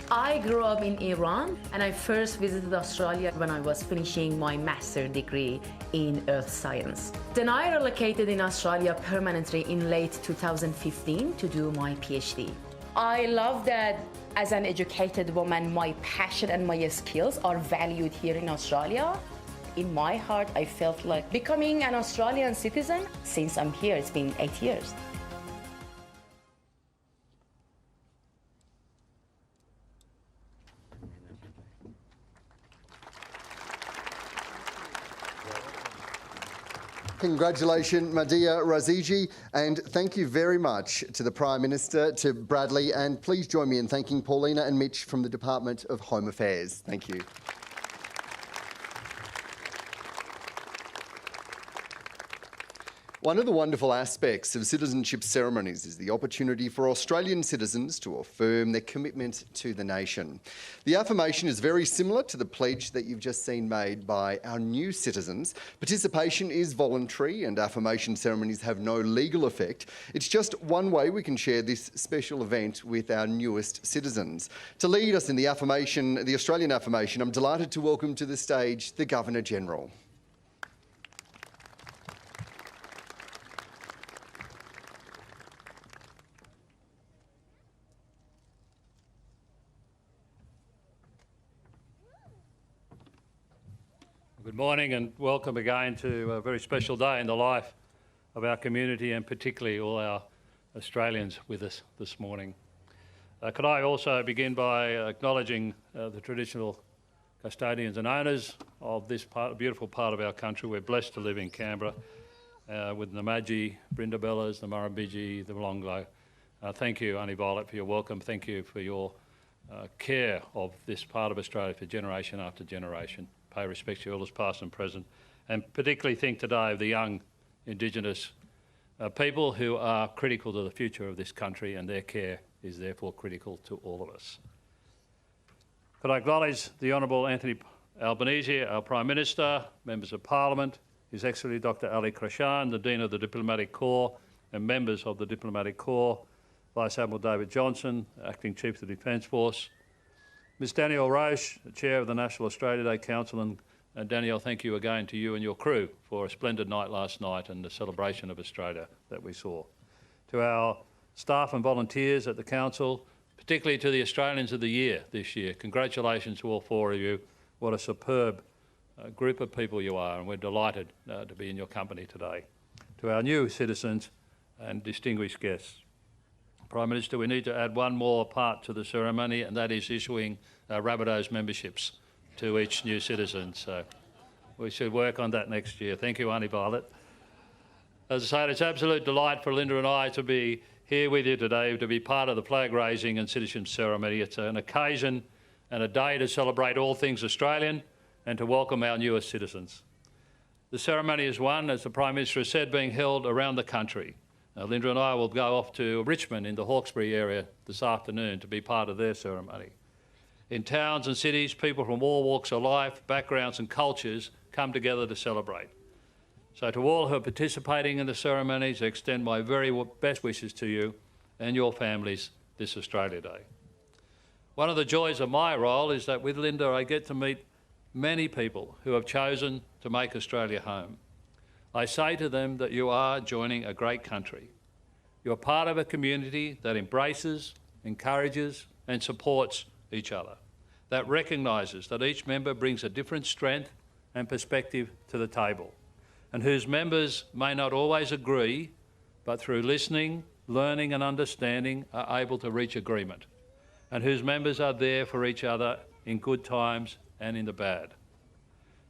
I grew up in Iran and I first visited Australia when I was finishing my master's degree in earth science. Then I relocated in Australia permanently in late 2015 to do my PhD. I love that as an educated woman, my passion and my skills are valued here in Australia. In my heart, I felt like becoming an Australian citizen. Since I'm here, it's been 8 years.
Congratulations, Madia Raziji, and thank you very much to the Prime Minister, to Bradley, and please join me in thanking Paulina and Mitch from the Department of Home Affairs. Thank you. One of the wonderful aspects of citizenship ceremonies is the opportunity for Australian citizens to affirm their commitment to the nation. The affirmation is very similar to the pledge that you've just seen made by our new citizens. Participation is voluntary and affirmation ceremonies have no legal effect. It's just one way we can share this special event with our newest citizens. To lead us in the affirmation, the Australian affirmation, I'm delighted to welcome to the stage the Governor-General.
Good morning and welcome again to a very special day in the life of our community and particularly all our Australians with us this morning. Could I also begin by acknowledging the traditional custodians and owners of this beautiful part of our country. We're blessed to live in Canberra with the Namadgi, Brindabellas, the Murrumbidgee, the Molonglo. Thank you, Auntie Violet, for your welcome. Thank you for your care of this part of Australia for generation after generation. Pay respect to elders past and present, and particularly think today of the young Indigenous people who are critical to the future of this country, and their care is therefore critical to all of us. Could I acknowledge the Honourable Anthony Albanese, our Prime Minister, Members of Parliament, His Excellency Dr Ali Krashan, the Dean of the Diplomatic Corps and members of the Diplomatic Corps, Vice Admiral David Johnson, Acting Chief of the Defence Force, Ms Danielle Roche, Chair of the National Australia Day Council, and Danielle, thank you again to you and your crew for a splendid night last night and the celebration of Australia that we saw. To our staff and volunteers at the Council, particularly to the Australians of the Year this year. Congratulations to all four of you. What a superb group of people you are, and we're delighted to be in your company today. To our new citizens and distinguished guests. Prime Minister, we need to add one more part to the ceremony, and that is issuing Rabbitohs memberships to each new citizen. So we should work on that next year. Thank you, Auntie Violet. As I say, it's an absolute delight for Linda and I to be here with you today, to be part of the flag raising and citizenship ceremony. It's an occasion and a day to celebrate all things Australian and to welcome our newest citizens. The ceremony is one, as the Prime Minister has said, being held around the country. Linda and I will go off to Richmond in the Hawkesbury area this afternoon to be part of their ceremony. In towns and cities, people from all walks of life, backgrounds and cultures come together to celebrate. So to all who are participating in the ceremonies, I extend my very best wishes to you and your families this Australia Day. One of the joys of my role is that with Linda I get to meet many people who have chosen to make Australia home. I say to them that you are joining a great country. You're part of a community that embraces, encourages and supports each other, that recognises that each member brings a different strength and perspective to the table, and whose members may not always agree, but through listening, learning and understanding are able to reach agreement, and whose members are there for each other in good times and in the bad.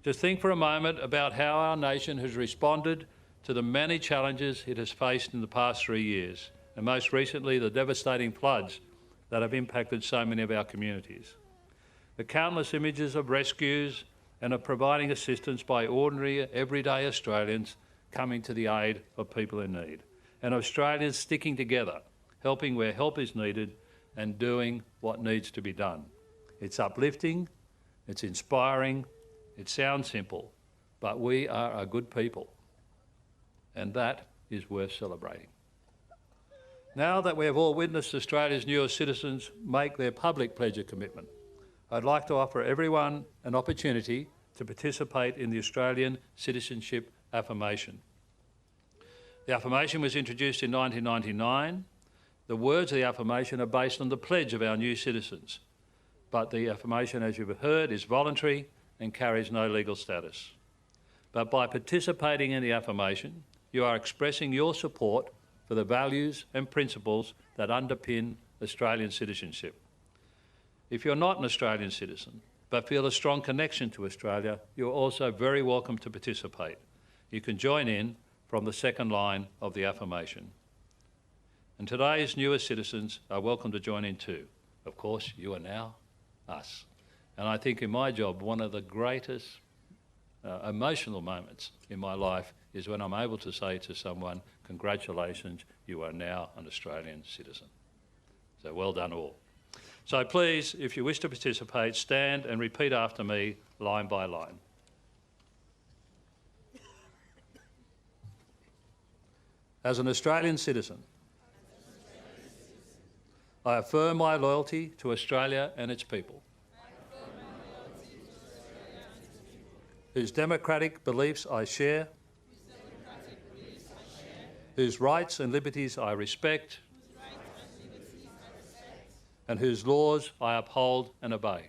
Just think for a moment about how our nation has responded to the many challenges it has faced in the past 3 years, and most recently the devastating floods that have impacted so many of our communities. The countless images of rescues and of providing assistance by ordinary, everyday Australians coming to the aid of people in need, and Australians sticking together, helping where help is needed and doing what needs to be done. It's uplifting, it's inspiring, it sounds simple, but we are a good people, and that is worth celebrating. Now that we have all witnessed Australia's newest citizens make their public pledge of commitment, I'd like to offer everyone an opportunity to participate in the Australian Citizenship Affirmation. The affirmation was introduced in 1999. The words of the affirmation are based on the pledge of our new citizens, but the affirmation, as you've heard, is voluntary and carries no legal status. But by participating in the affirmation, you are expressing your support for the values and principles that underpin Australian citizenship. If you're not an Australian citizen, but feel a strong connection to Australia, you're also very welcome to participate. You can join in from the second line of the affirmation. And today's newest citizens are welcome to join in too. Of course, you are now us. And I think in my job, one of the greatest emotional moments in my life is when I'm able to say to someone, congratulations, you are now an Australian citizen. So well done all. So please, if you wish to participate, stand and repeat after me, line by line. As an Australian citizen, I affirm my loyalty to Australia and its people, whose democratic beliefs I share, whose rights and liberties I respect, and whose laws I uphold and obey.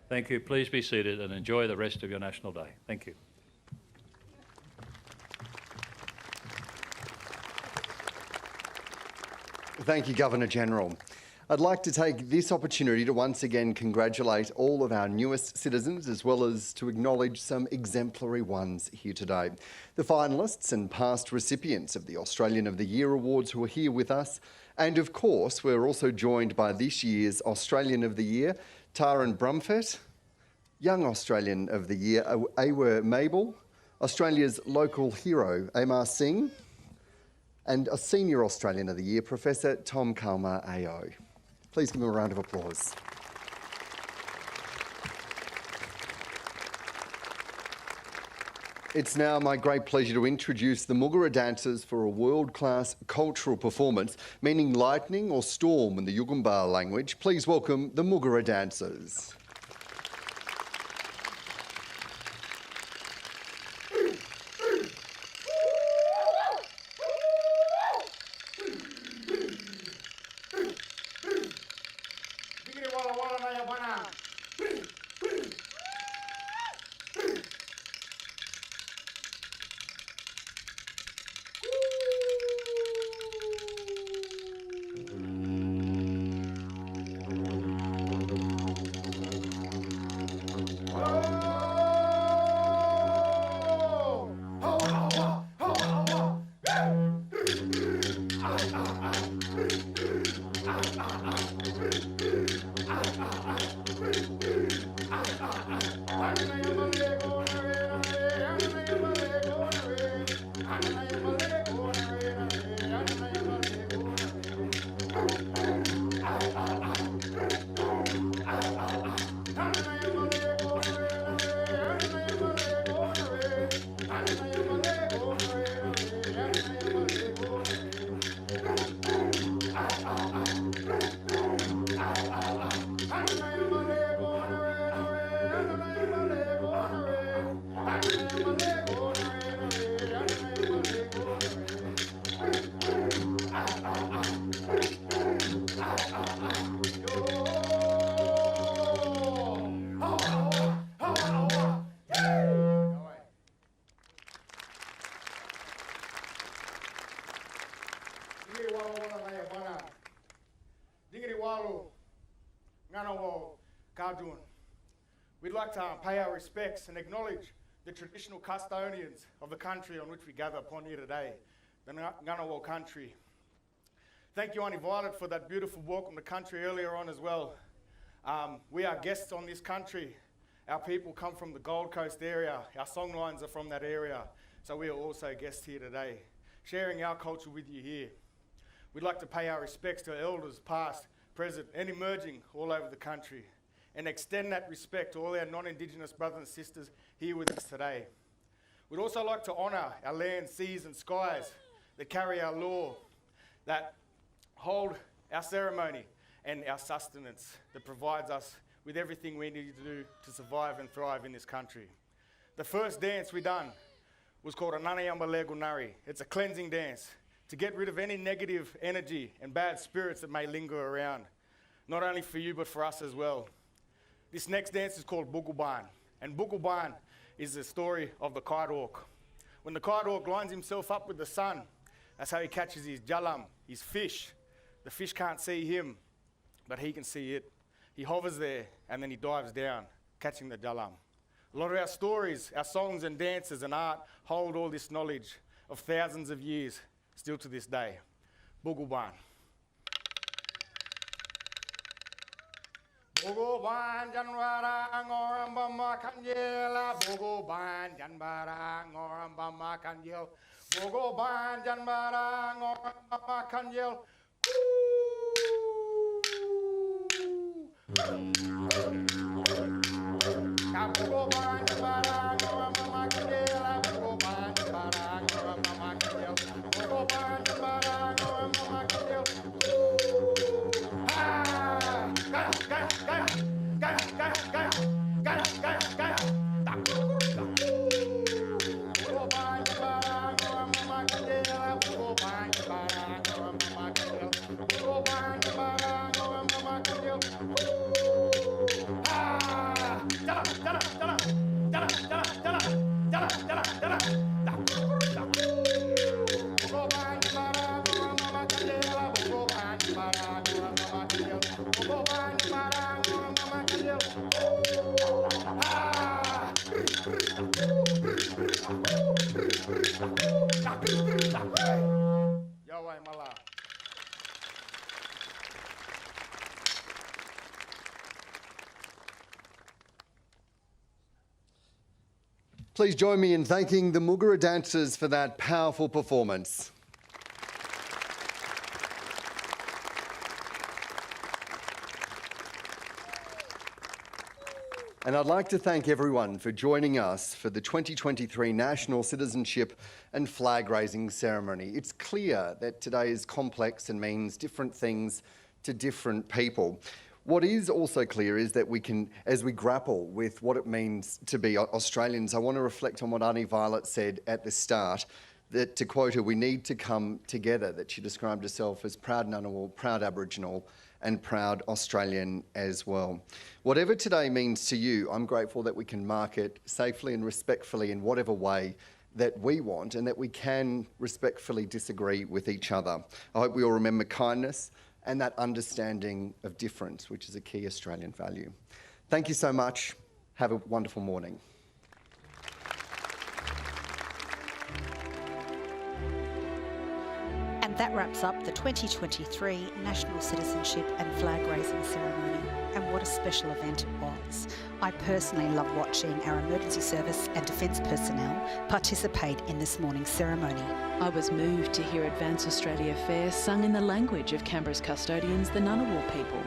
Thank you. Please be seated and enjoy the rest of your National Day. Thank you.
Thank you, Governor-General. I'd like to take this opportunity to once again congratulate all of our newest citizens, as well as to acknowledge some exemplary ones here today. The finalists and past recipients of the Australian of the Year Awards who are here with us. And of course, we're also joined by this year's Australian of the Year, Taran Brumfet, Young Australian of the Year, Awer Mabel, Australia's local hero, Amar Singh, and a Senior Australian of the Year, Professor Tom Kalmar AO. Please give him a round of applause. It's now my great pleasure to introduce the Muggera dancers for a world-class cultural performance, meaning lightning or storm in the Yugambeh language. Please welcome the Muggera dancers.
Dingiri walo wala mai bana. Dingiri walo nganawo kadun. We'd like to pay our respects and acknowledge the traditional custodians of the country on which we gather upon here today, the Ngunnawal country. Thank you, Auntie Violet, for that beautiful welcome to country earlier on as well. We are guests on this country. Our people come from the Gold Coast area. Our songlines are from that area. So we are also guests here today, sharing our culture with you here. We'd like to pay our respects to elders past, present and emerging all over the country, and extend that respect to all our non-Indigenous brothers and sisters here with us today. We'd also like to honour our land, seas and skies that carry our law, that hold our ceremony and our sustenance, that provides us with everything we need to do to survive and thrive in this country. The first dance we done was called a Nanayamba Legunari. It's a cleansing dance to get rid of any negative energy and bad spirits that may linger around, not only for you but for us as well. This next dance is called Buguban, and Buguban is the story of the Kairok. When the Kairok lines himself up with the sun, that's how he catches his jalam, his fish. The fish can't see him, but he can see it. He hovers there and then he dives down, catching the jalam. A lot of our stories, our songs and dances and art hold all this knowledge of thousands of years, still to this day. Buguban. Buguban janwara ngoramba makanyela. Buguban janbara ngoramba makanyel. Buguban janbara ngoramba makanyel. Buguban janbara ngoramba makanyela. Buguban janbara ngoramba makanyel. Buguban janbara ngoramba makanyel.
Please join me in thanking the Mugara dancers for that powerful performance. And I'd like to thank everyone for joining us for the 2023 National Citizenship and Flag Raising Ceremony. It's clear that today is complex and means different things to different people. What is also clear is that we can, as we grapple with what it means to be Australians, I want to reflect on what Auntie Violet said at the start, that, to quote her, we need to come together, that she described herself as proud Ngunnawal, proud Aboriginal and proud Australian as well. Whatever today means to you, I'm grateful that we can mark it safely and respectfully in whatever way that we want, and that we can respectfully disagree with each other. I hope we all remember kindness and that understanding of difference, which is a key Australian value. Thank you so much. Have a wonderful morning.
And that wraps up the 2023 National Citizenship and Flag Raising Ceremony. And what a special event it was. I personally love watching our emergency service and defence personnel participate in this morning's ceremony.
I was moved to hear Advance Australia Fair sung in the language of Canberra's custodians, the Ngunnawal people.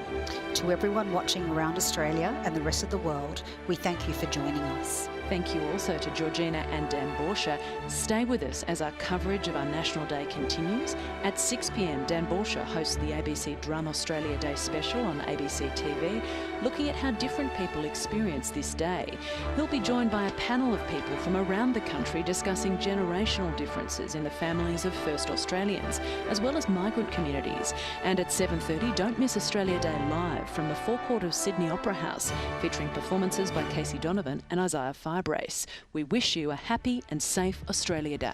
To everyone watching around Australia and the rest of the world, we thank you for joining us.
Thank you also to Georgina and Dan Borsha. Stay with us as our coverage of our National Day continues. At 6 p.m, Dan Borsha hosts the ABC Drum Australia Day special on ABC TV, looking at how different people experience this day. He'll be joined by a panel of people from around the country discussing generational differences in the families of First Australians, as well as migrant communities. And at 7:30, don't miss Australia Day live from the forecourt of Sydney Opera House, featuring performances by Casey Donovan and Isaiah Firebrace. We wish you a happy and safe Australia Day.